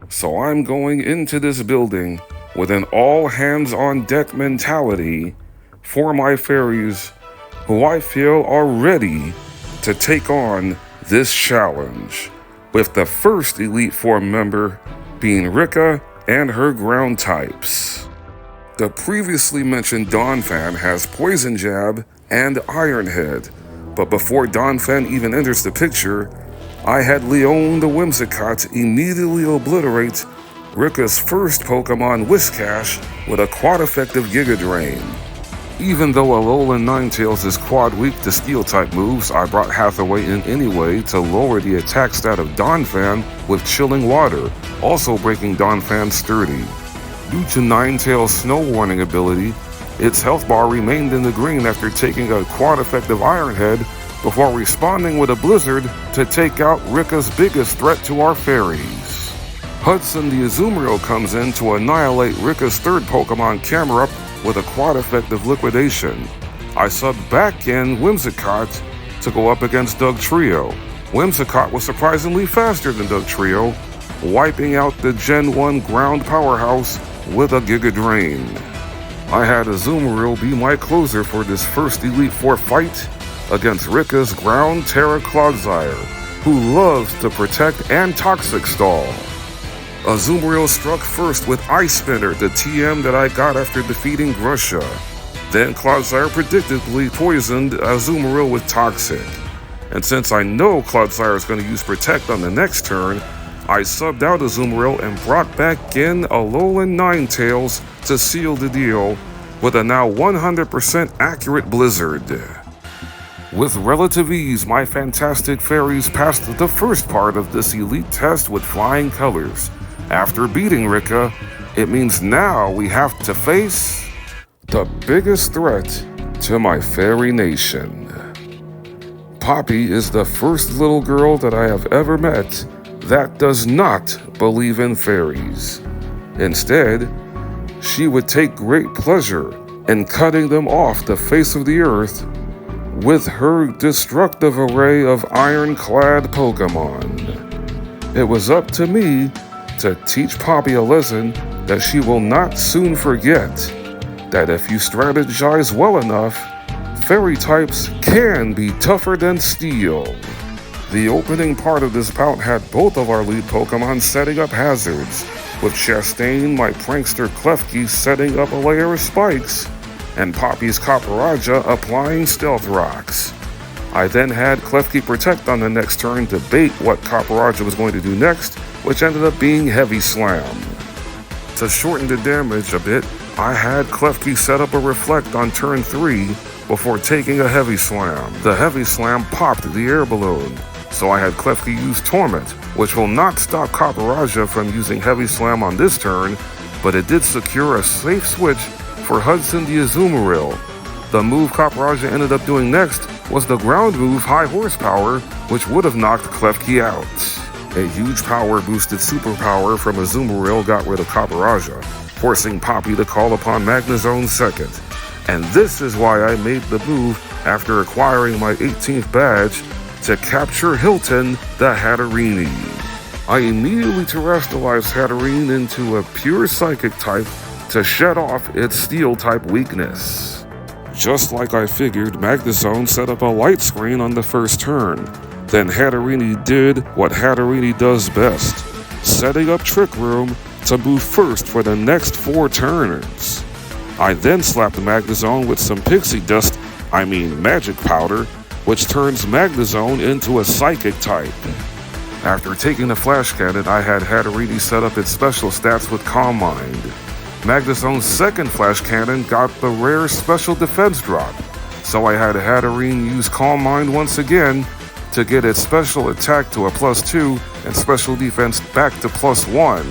So I'm going into this building with an all-hands-on-deck mentality for my fairies, who I feel are ready to take on this challenge, with the first Elite Four member being Rika and her ground types. The previously mentioned Donphan has Poison Jab and Iron Head, but before Donphan even enters the picture, I had Leon the Whimsicott immediately obliterate Rika's first Pokemon Whiscash with a quad-effective Giga Drain. Even though Alolan Ninetales is quad-weak to Steel-type moves, I brought Hathaway in anyway to lower the attack stat of Donphan with Chilling Water, also breaking Donphan sturdy. Due to Ninetales' Snow Warning ability, its health bar remained in the green after taking a quad-effective Iron Head before responding with a Blizzard to take out Rika's biggest threat to our fairies. Hudson the Azumarill comes in to annihilate Rika's third Pokemon Camerupt with a quad-effective Liquidation. I subbed back in Whimsicott to go up against Dugtrio. Whimsicott was surprisingly faster than Dugtrio, wiping out the Gen 1 ground powerhouse with a Giga Drain. I had Azumarill be my closer for this first Elite Four fight against Rika's ground Terra Clodsire, who loves to protect and Toxic Stall. Azumarill struck first with Ice Spinner, the TM that I got after defeating Grusha. Then Clodsire predictably poisoned Azumarill with Toxic. And since I know Clodsire is going to use Protect on the next turn, I subbed out Azumarill and brought back in Alolan Ninetales to seal the deal with a now 100% accurate Blizzard. With relative ease, my fantastic fairies passed the first part of this elite test with flying colors. After beating Rika, it means now we have to face the biggest threat to my fairy nation. Poppy is the first little girl that I have ever met that does not believe in fairies. Instead, she would take great pleasure in cutting them off the face of the earth with her destructive array of ironclad Pokemon. It was up to me to teach Poppy a lesson that she will not soon forget, that if you strategize well enough, fairy types can be tougher than steel. The opening part of this bout had both of our lead Pokemon setting up hazards, with Chastain, my prankster Klefki, setting up a layer of spikes, and Poppy's Copperajah applying Stealth Rocks. I then had Klefki Protect on the next turn to bait what Copperajah was going to do next, which ended up being Heavy Slam. To shorten the damage a bit, I had Klefki set up a Reflect on turn 3 before taking a Heavy Slam. The Heavy Slam popped the air balloon, so I had Klefki use Torment, which will not stop Copperajah from using Heavy Slam on this turn, but it did secure a safe switch for Hudson the Azumarill. The move Copperajah ended up doing next was the ground move High Horsepower, which would have knocked Klefki out. A huge power-boosted superpower from Azumarill got rid of Copperajah, forcing Poppy to call upon Magnezone second. And this is why I made the move after acquiring my 18th badge to capture Hilton the Hatterene. I immediately terrestrialized Hatterene into a pure Psychic type to shed off its Steel-type weakness. Just like I figured, Magnezone set up a light screen on the first turn. Then Hatterene did what Hatterene does best, setting up Trick Room to move first for the next 4 turns. I then slapped Magnezone with some Magic Powder, which turns Magnezone into a Psychic type. After taking the Flash Cannon, I had Hatterene set up its special stats with Calm Mind. Magnezone's second Flash Cannon got the rare Special Defense drop, so I had Hatterene use Calm Mind once again to get its special attack to a +2 and special defense back to +1.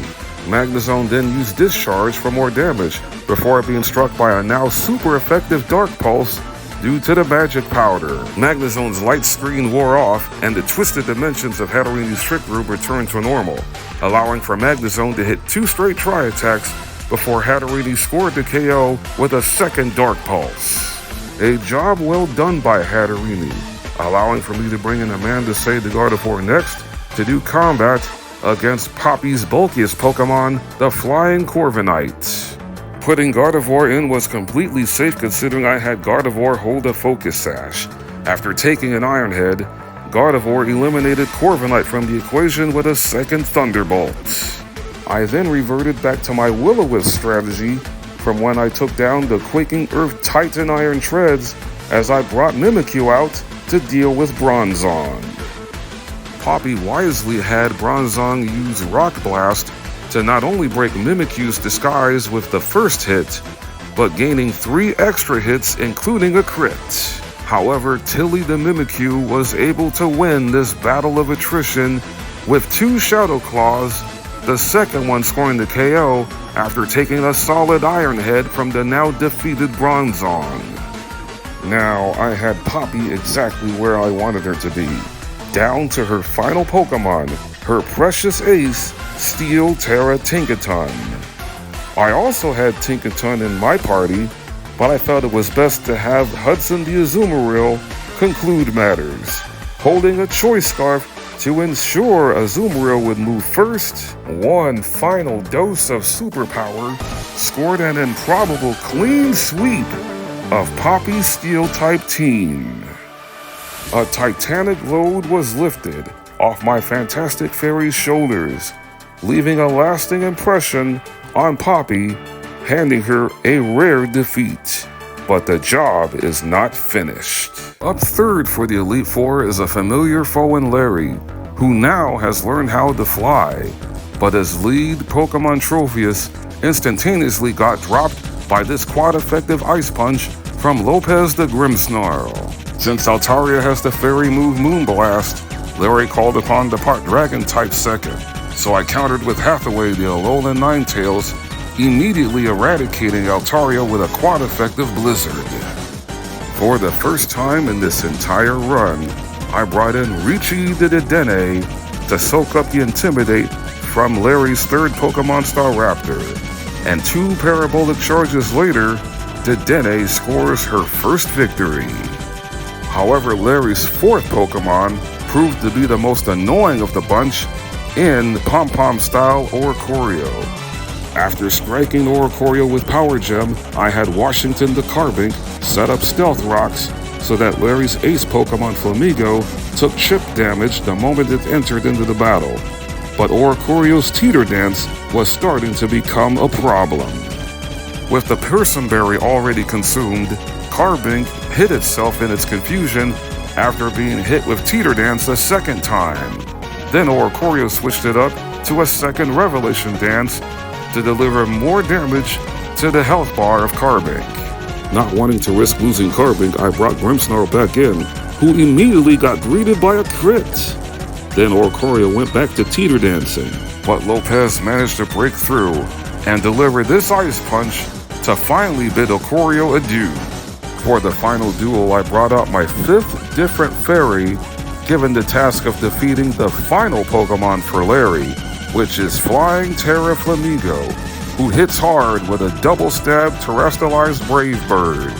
Magnezone then used Discharge for more damage before being struck by a now super effective Dark Pulse due to the Magic Powder. Magnezone's light screen wore off and the twisted dimensions of Hatterene's Trick Room returned to normal, allowing for Magnezone to hit 2 straight Tri-Attacks before Hatterene scored the KO with a second Dark Pulse. A job well done by Hatterene, allowing for me to bring in Amanda Say the Gardevoir next to do combat against Poppy's bulkiest Pokemon, the Flying Corviknight. Putting Gardevoir in was completely safe considering I had Gardevoir hold a Focus Sash. After taking an Iron Head, Gardevoir eliminated Corviknight from the equation with a second Thunderbolt. I then reverted back to my Will-O-Wisp strategy from when I took down the quaking Earth Titan Iron Treads as I brought Mimikyu out to deal with Bronzong. Poppy wisely had Bronzong use Rock Blast to not only break Mimikyu's disguise with the first hit, but gaining 3 extra hits including a crit. However, Tilly the Mimikyu was able to win this battle of attrition with 2 Shadow Claws, the second one scoring the KO after taking a solid Iron Head from the now defeated Bronzong. Now, I had Poppy exactly where I wanted her to be, down to her final Pokemon, her precious ace, Steel Terra Tinkaton. I also had Tinkaton in my party, but I felt it was best to have Hudson the Azumarill conclude matters, holding a choice scarf to ensure Azumarill would move first. One final dose of superpower scored an improbable clean sweep of Poppy's Steel-type team. A titanic load was lifted off my fantastic fairy's shoulders, leaving a lasting impression on Poppy, handing her a rare defeat. But the job is not finished. Up third for the Elite Four is a familiar foe in Larry, who now has learned how to fly, but his lead Pokemon Tropheus instantaneously got dropped by this quad-effective Ice Punch from Lopez the Grimmsnarl. Since Altaria has the fairy move Moonblast, Larry called upon the part Dragon type second, so I countered with Hathaway the Alolan Ninetales, immediately eradicating Altaria with a quad-effective Blizzard. For the first time in this entire run, I brought in Riichi the Dedenne to soak up the Intimidate from Larry's third Pokemon Staraptor, and 2 parabolic charges later, Dedenne scores her first victory. However, Larry's 4th Pokemon proved to be the most annoying of the bunch in Pom-Pom style Oricorio. After striking Oricorio with Power Gem, I had Washington the Carbink set up Stealth Rocks so that Larry's ace Pokemon Flamigo took chip damage the moment it entered into the battle. But Oricorio's Teeter Dance was starting to become a problem. With the Personberry already consumed, Carbink hit itself in its confusion after being hit with Teeter Dance a second time. Then Oricorio switched it up to a second Revelation Dance to deliver more damage to the health bar of Carbink. Not wanting to risk losing Carbink, I brought Grimmsnarl back in, who immediately got greeted by a crit. Then Oricorio went back to Teeter Dancing, but Lopez managed to break through and deliver this Ice Punch to finally bid Oricorio adieu. For the final duel, I brought out my 5th different fairy, given the task of defeating the final Pokemon for Larry, which is Flying Terra Flamigo, who hits hard with a double-stab terrestrialized Brave Bird.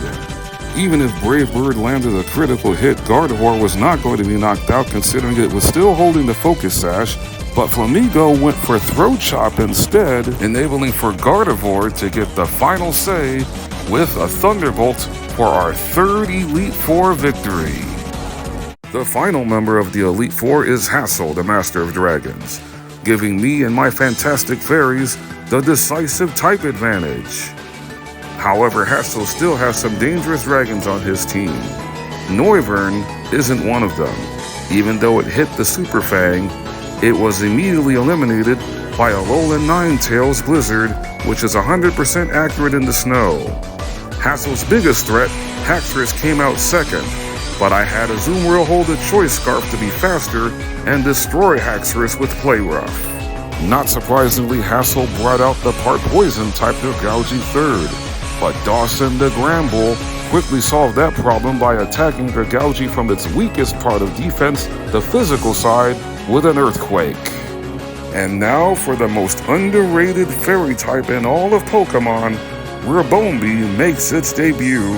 Even if Brave Bird landed a critical hit, Gardevoir was not going to be knocked out considering it was still holding the Focus Sash, but Flamigo went for Throat Chop instead, enabling for Gardevoir to get the final say with a Thunderbolt for our 3rd Elite Four victory. The final member of the Elite Four is Hassel, the Master of Dragons, giving me and my fantastic fairies the decisive type advantage. However, Hassel still has some dangerous dragons on his team. Noivern isn't one of them. Even though it hit the Super Fang, it was immediately eliminated by Alolan Ninetales Blizzard, which is 100% accurate in the snow. Hassel's biggest threat, Haxorus, came out second, but I had Azumarill hold a Choice Scarf to be faster and destroy Haxorus with Play Rough. Not surprisingly, Hassel brought out the part Poison type Gaugy third, but Dawson the Gramble quickly solved that problem by attacking the Gaugy from its weakest part of defense, the physical side, with an Earthquake. And now for the most underrated fairy type in all of Pokemon, Ribombee makes its debut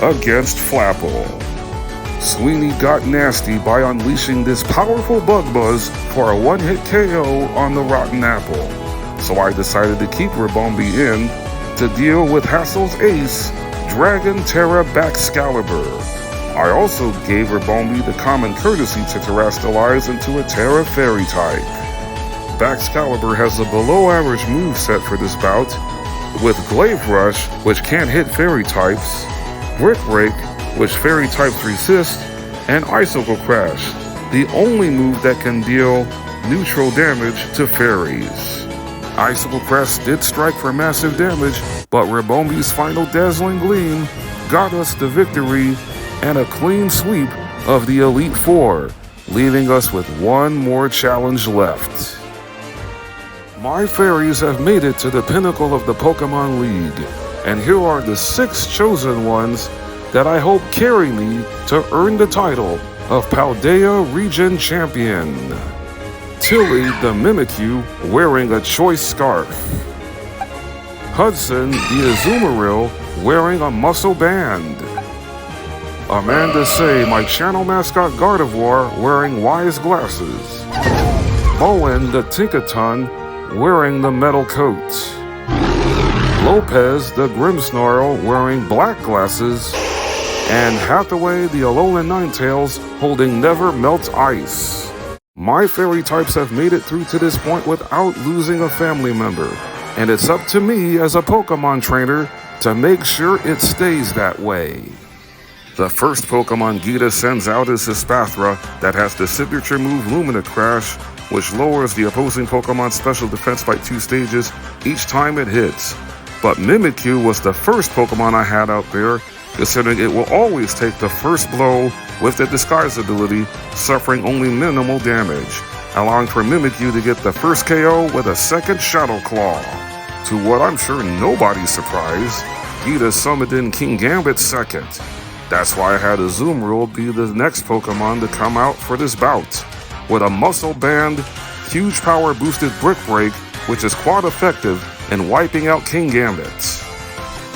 against Flapple. Sweeney got nasty by unleashing this powerful Bug Buzz for a one-hit KO on the Rotten Apple, so I decided to keep Ribombee in to deal with Hassel's ace, Dragon Terra Baxcalibur. I also gave Ribombee the common courtesy to terrestrialize into a Terra Fairy type. Baxcalibur has a below-average moveset for this bout, with Glaive Rush, which can't hit fairy types, Brick Break, which fairy types resist, and Icicle Crash, the only move that can deal neutral damage to fairies. Icicle Crash did strike for massive damage, but Ribomb's final dazzling gleam got us the victory and a clean sweep of the Elite Four, leaving us with one more challenge left. My fairies have made it to the pinnacle of the Pokemon League, and here are the 6 chosen ones that I hope carry me to earn the title of Paldea Region Champion. Tilly the Mimikyu wearing a choice scarf. Hudson the Azumarill wearing a muscle band. Amanda Say, my channel mascot Gardevoir, wearing wise glasses. Bowen the Tinkaton wearing the metal coat. Lopez the Grimmsnarl wearing black glasses. And Hathaway the Alolan Ninetales holding Never Melt Ice. My fairy types have made it through to this point without losing a family member, and it's up to me as a Pokemon trainer to make sure it stays that way. The first Pokemon Gita sends out is Hespathra, that has the signature move Lumina Crash, which lowers the opposing Pokemon's special defense by 2 stages each time it hits. But Mimikyu was the first Pokemon I had out there, considering it will always take the first blow with the Disguise ability, suffering only minimal damage, allowing for Mimikyu to get the first KO with a second Shadow Claw. To what I'm sure nobody's surprised, Gita summoned in King Gambit second. That's why I had Azumarill be the next Pokemon to come out for this bout, with a Muscle Band, huge power boosted Brick Break, which is quite effective in wiping out King Gambit.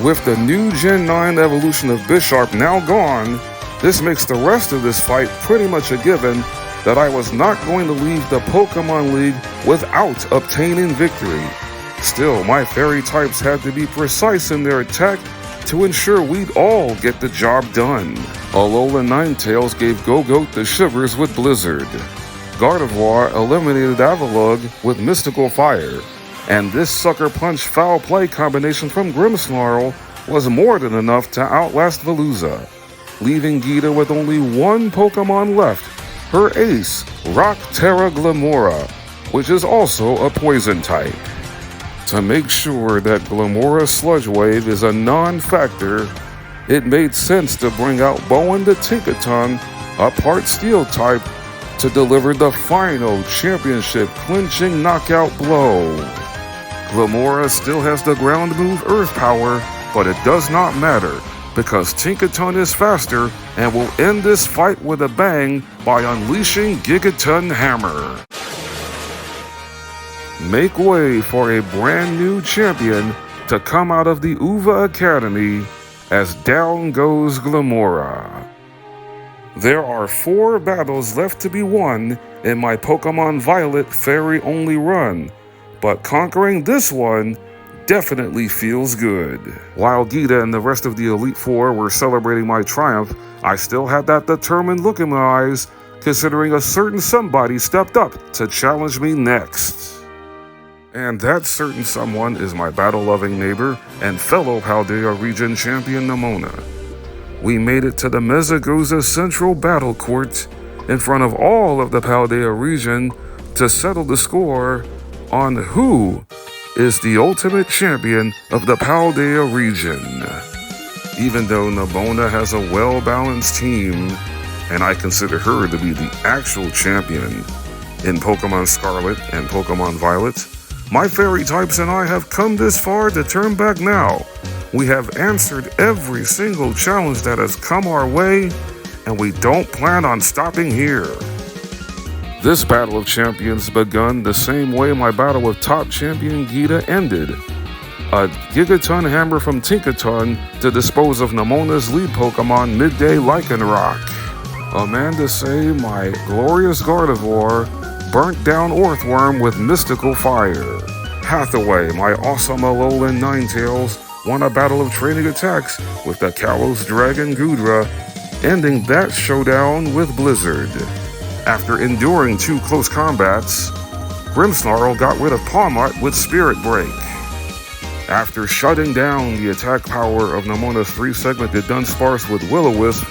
With the new Gen 9 evolution of Bisharp now gone, this makes the rest of this fight pretty much a given that I was not going to leave the Pokemon League without obtaining victory. Still, my fairy types had to be precise in their attack to ensure we'd all get the job done. Alolan Ninetales gave Go-Goat the shivers with Blizzard. Gardevoir eliminated Avalugg with Mystical Fire. And this Sucker Punch Foul Play combination from Grimmsnarl was more than enough to outlast Veluza, leaving Gita with only one Pokemon left, her ace, Rock Terra Glamora, which is also a poison type. To make sure that Glamora's Sludge Wave is a non-factor, it made sense to bring out Bowen the Tinkaton, a part Steel type, to deliver the final championship-clinching knockout blow. Glamora still has the ground move Earth Power, but it does not matter, because Tinkaton is faster and will end this fight with a bang by unleashing Gigaton Hammer. Make way for a brand new champion to come out of the Uva Academy as down goes Glamora. There are 4 battles left to be won in my Pokemon Violet Fairy-only run, but conquering this one definitely feels good. While Gita and the rest of the Elite Four were celebrating my triumph, I still had that determined look in my eyes, considering a certain somebody stepped up to challenge me next. And that certain someone is my battle-loving neighbor and fellow Paldea Region Champion Nemona. We made it to the Mesagoza Central Battle Court in front of all of the Paldea Region to settle the score on who is the ultimate champion of the Paldea region. Even though Nemona has a well-balanced team, and I consider her to be the actual champion in Pokemon Scarlet and Pokemon Violet, my fairy types and I have come this far to turn back now. We have answered every single challenge that has come our way, and we don't plan on stopping here. This Battle of Champions begun the same way my battle with top champion Gita ended. A Gigaton Hammer from Tinkaton to dispose of Nemona's lead Pokemon Midday Lycanroc. Amanda Say my glorious Gardevoir burnt down Orthworm with Mystical Fire. Hathaway, my awesome Alolan Ninetales, won a battle of training attacks with the Kalos Dragon Gudra, ending that showdown with Blizzard. After enduring 2 close combats, Grimmsnarl got rid of Pawmot with Spirit Break. After shutting down the attack power of Nemona's 3-segmented Dunsparce with Will-O-Wisp,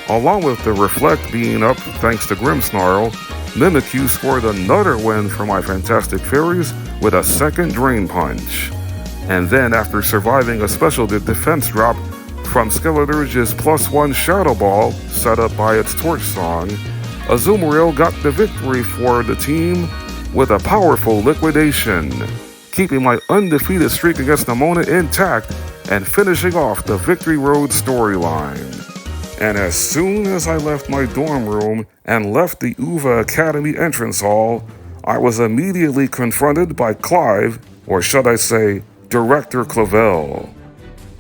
along with the Reflect being up thanks to Grimmsnarl, Mimikyu scored another win for my Fantastic Fairies with a second Drain Punch. And then after surviving a special defense drop from Skeleturge's +1 Shadow Ball set up by its Torch Song, Azumarill got the victory for the team with a powerful liquidation, keeping my undefeated streak against Nemona intact and finishing off the Victory Road storyline. And as soon as I left my dorm room and left the UVA Academy entrance hall, I was immediately confronted by Clive, or should I say, Director Clavel.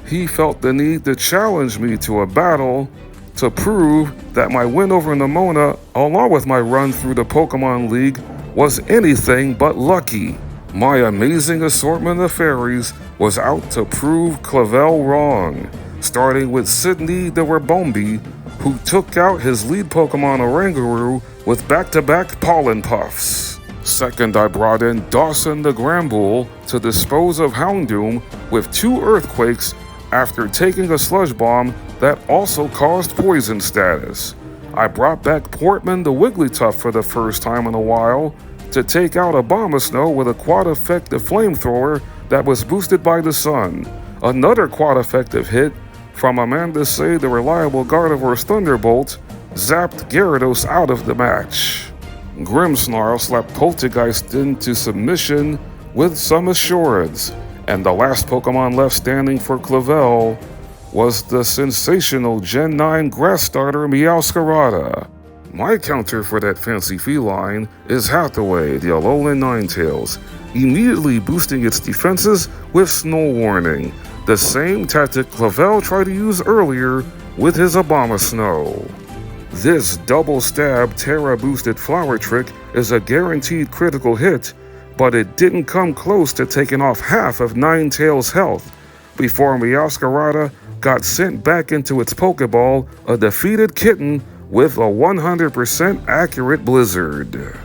He felt the need to challenge me to a battle to prove that my win over Nemona, along with my run through the Pokemon League, was anything but lucky. My amazing assortment of fairies was out to prove Clavel wrong, starting with Sydney the Rabombi, who took out his lead Pokemon Oranguru with back-to-back Pollen Puffs. Second, I brought in Dawson the Granbull to dispose of Houndoom with 2 Earthquakes after taking a Sludge Bomb that also caused poison status. I brought back Portman the Wigglytuff for the first time in a while to take out Abomasnow with a quad-effective flamethrower that was boosted by the sun. Another quad-effective hit from Amanda Say the reliable Gardevoir's Thunderbolt zapped Gyarados out of the match. Grimmsnarl slapped Poltergeist into submission with some assurance, and the last Pokemon left standing for Clavel was the sensational Gen 9 grass starter Meowscarada. My counter for that fancy feline is Hathaway, the Alolan Ninetales, immediately boosting its defenses with Snow Warning, the same tactic Clavel tried to use earlier with his Abomasnow. This double-stab Terra-boosted Flower Trick is a guaranteed critical hit, but it didn't come close to taking off half of Ninetales' health before Meowscarada got sent back into its Pokeball, a defeated kitten with a 100% accurate Blizzard.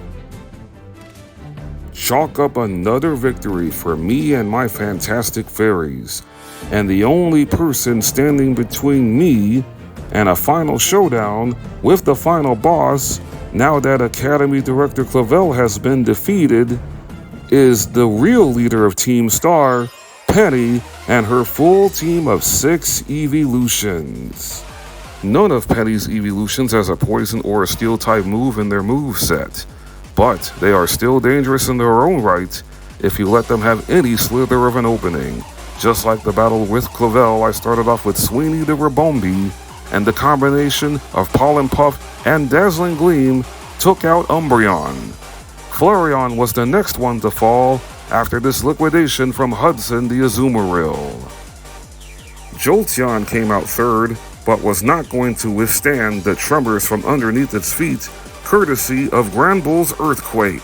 Chalk up another victory for me and my Fantastic Fairies, and the only person standing between me and a final showdown with the final boss, now that Academy Director Clavel has been defeated, is the real leader of Team Star, Penny, and her full team of 6 evolutions. None of Penny's evolutions has a poison or a steel type move in their moveset, but they are still dangerous in their own right if you let them have any slither of an opening. Just like the battle with Clavel, I started off with Sweeney the Rabombi, and the combination of Pollen Puff and Dazzling Gleam took out Umbreon. Flareon was the next one to fall after this liquidation from Hudson the Azumarill. Jolteon came out third, but was not going to withstand the tremors from underneath its feet, courtesy of Granbull's Earthquake.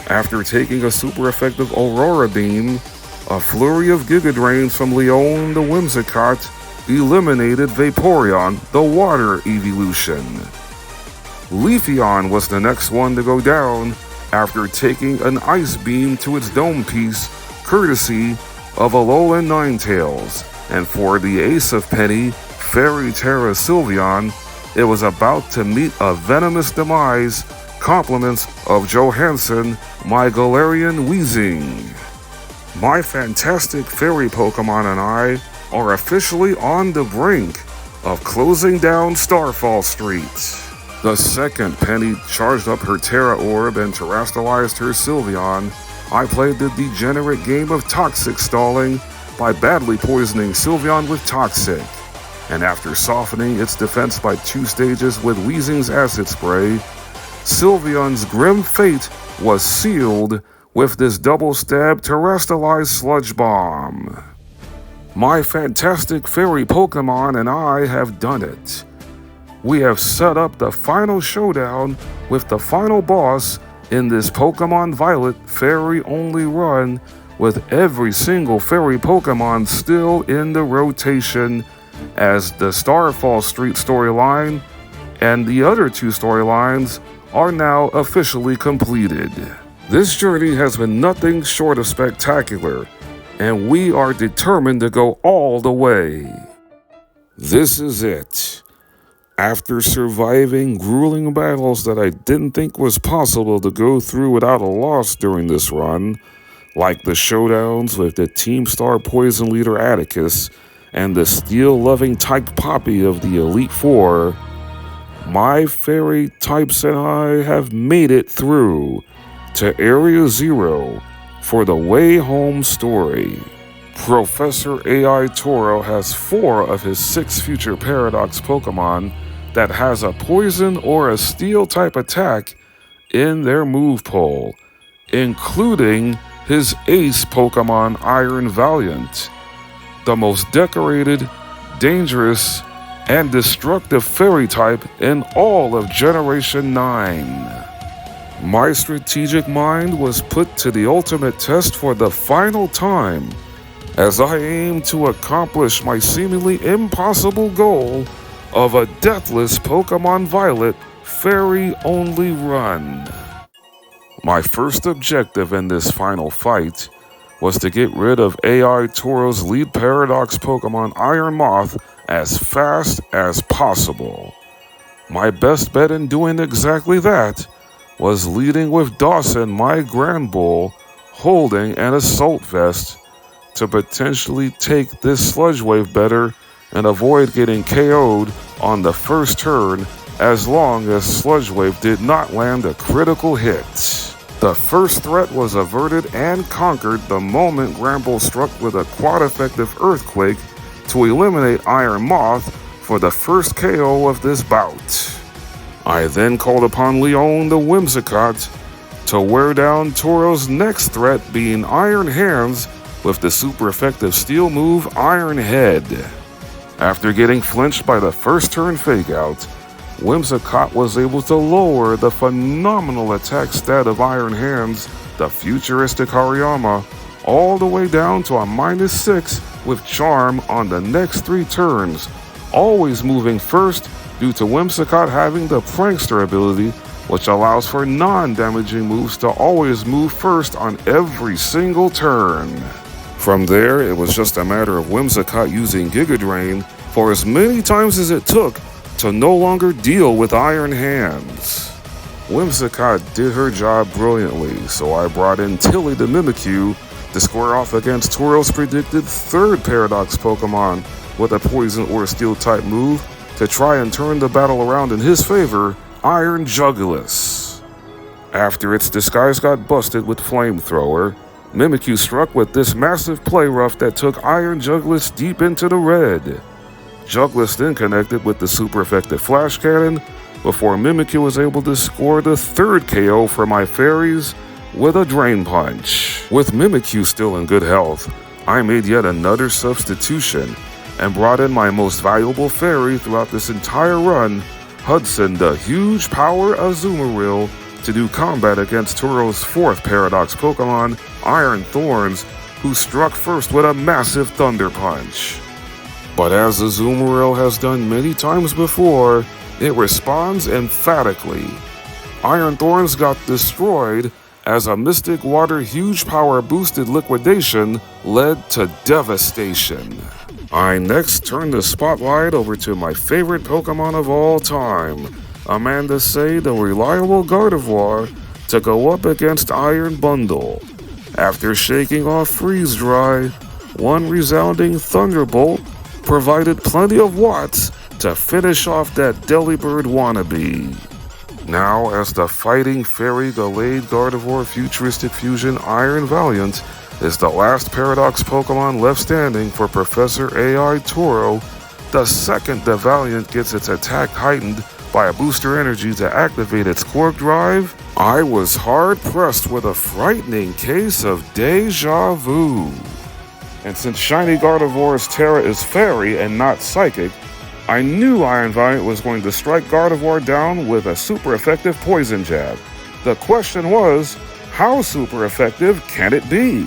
After taking a super effective Aurora Beam, a flurry of Giga Drains from Leon the Whimsicott eliminated Vaporeon, the Water evolution. Leafeon was the next one to go down after taking an Ice Beam to its dome piece, courtesy of Alolan Ninetales. And for the ace of Penny, Fairy Terra Sylveon, it was about to meet a venomous demise, compliments of Johansson, my Galarian Weezing. My Fantastic Fairy Pokemon and I are officially on the brink of closing down Starfall Street. The second Penny charged up her Terra Orb and terrestrialized her Sylveon, I played the degenerate game of Toxic Stalling by badly poisoning Sylveon with Toxic. And after softening its defense by 2 stages with Weezing's Acid Spray, Sylveon's grim fate was sealed with this double-stab terrestrialized Sludge Bomb. My Fantastic Fairy Pokemon and I have done it. We have set up the final showdown with the final boss in this Pokemon Violet Fairy-only run, with every single Fairy Pokemon still in the rotation, as the Starfall Street storyline and the other 2 storylines are now officially completed. This journey has been nothing short of spectacular, and we are determined to go all the way. This is it. After surviving grueling battles that I didn't think was possible to go through without a loss during this run, like the showdowns with the Team Star Poison Leader Atticus and the steel-loving type Poppy of the Elite Four, my fairy types and I have made it through to Area Zero for the Way Home story. Professor AI Toro has 4 of his 6 future Paradox Pokemon that has a poison or a steel type attack in their move pool, including his ace Pokemon Iron Valiant, the most decorated, dangerous, and destructive fairy type in all of Generation 9. My strategic mind was put to the ultimate test for the final time as I aim to accomplish my seemingly impossible goal of a deathless Pokemon Violet fairy-only run. My first objective in this final fight was to get rid of AI Toro's lead Paradox Pokemon Iron Moth as fast as possible. My best bet in doing exactly that was leading with Dawson, my Grand Bull, holding an Assault Vest to potentially take this Sludge Wave better and avoid getting KO'd on the first turn as long as Sludge Wave did not land a critical hit. The first threat was averted and conquered the moment Gramble struck with a quad-effective Earthquake to eliminate Iron Moth for the first KO of this bout. I then called upon Leon the Whimsicott to wear down Toro's next threat, being Iron Hands with the super effective steel move Iron Head. After getting flinched by the first turn fake out, Whimsicott was able to lower the phenomenal attack stat of Iron Hands, the futuristic Hariyama, all the way down to a -6 with Charm on the next 3 turns, always moving first due to Whimsicott having the Prankster ability, which allows for non-damaging moves to always move first on every single turn. From there, it was just a matter of Whimsicott using Giga Drain for as many times as it took to no longer deal with Iron Hands. Whimsicott did her job brilliantly, so I brought in Tilly the Mimikyu to square off against Toro's predicted 3rd Paradox Pokemon with a Poison or Steel type move to try and turn the battle around in his favor, Iron Jugulis. After its disguise got busted with Flamethrower, Mimikyu struck with this massive play rough that took Iron Jugulis deep into the red. Jugulis then connected with the super effective Flash Cannon before Mimikyu was able to score the 3rd KO for my fairies with a Drain Punch. With Mimikyu still in good health, I made yet another substitution and brought in my most valuable fairy throughout this entire run, Hudson the Huge Power Azumarill, to do combat against Toro's 4th Paradox Pokemon, Iron Thorns, who struck first with a massive Thunder Punch. But as Azumarill has done many times before, it responds emphatically. Iron Thorns got destroyed as a Mystic Water Huge Power boosted liquidation led to devastation. I next turn the spotlight over to my favorite Pokemon of all time, Amanda Say the reliable Gardevoir, to go up against Iron Bundle. After shaking off Freeze Dry, one resounding Thunderbolt provided plenty of watts to finish off that Delibird wannabe. Now, as the Fighting Fairy Delayed Gardevoir Futuristic Fusion Iron Valiant is the last Paradox Pokemon left standing for Professor AI Toro, the second the Valiant gets its attack heightened by a booster energy to activate its Quark Drive, I was hard-pressed with a frightening case of deja vu. And since Shiny Gardevoir's Terra is Fairy and not Psychic, I knew Iron Valiant was going to strike Gardevoir down with a super effective Poison Jab. The question was, how super effective can it be?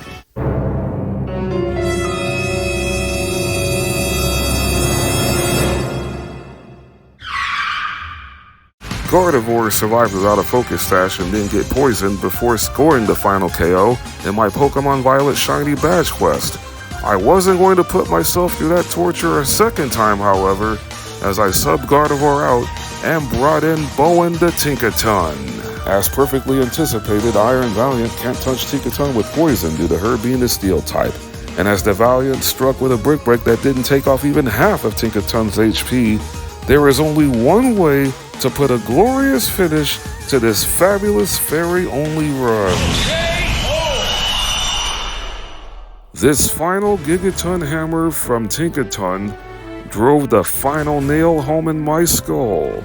Gardevoir survived without a Focus Sash and didn't get poisoned before scoring the final KO in my Pokemon Violet Shiny Badge quest. I wasn't going to put myself through that torture a second time, however, as I subbed Gardevoir out and brought in Bowen the Tinkaton. As perfectly anticipated, Iron Valiant can't touch Tinkaton with poison due to her being a Steel type. And as the Valiant struck with a Brick Break that didn't take off even half of Tinkaton's HP, there is only one way to put a glorious finish to this fabulous fairy-only run. This final Gigaton Hammer from Tinkaton drove the final nail home in my skull.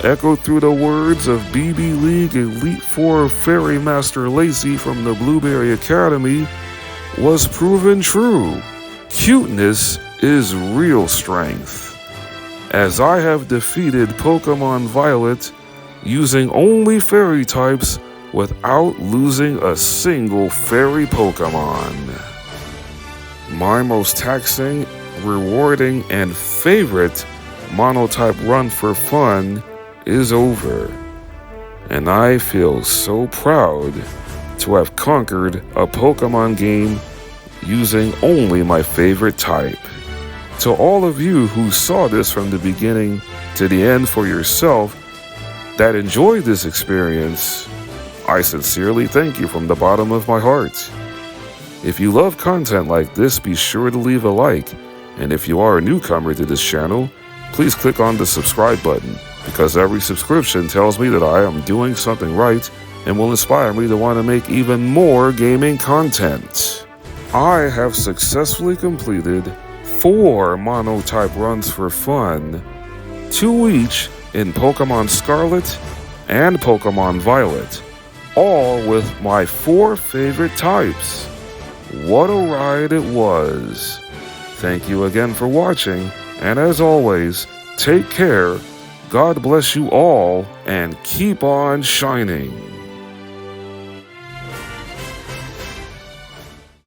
Echoed through the words of BB League Elite Four Fairy Master Lacey from the Blueberry Academy was proven true. Cuteness is real strength. As I have defeated Pokemon Violet using only Fairy types without losing a single Fairy Pokemon. My most taxing, rewarding, and favorite Monotype run for fun is over, and I feel so proud to have conquered a Pokemon game using only my favorite type. To all of you who saw this from the beginning to the end for yourself that enjoyed this experience, I sincerely thank you from the bottom of my heart. If you love content like this, be sure to leave a like, and if you are a newcomer to this channel, please click on the subscribe button, because every subscription tells me that I am doing something right and will inspire me to want to make even more gaming content. I have successfully completed 4 Monotype runs for fun, 2 each in Pokemon Scarlet and Pokemon Violet, all with my 4 favorite types. What a ride it was. Thank you again for watching, and as always, take care, God bless you all, and keep on shining.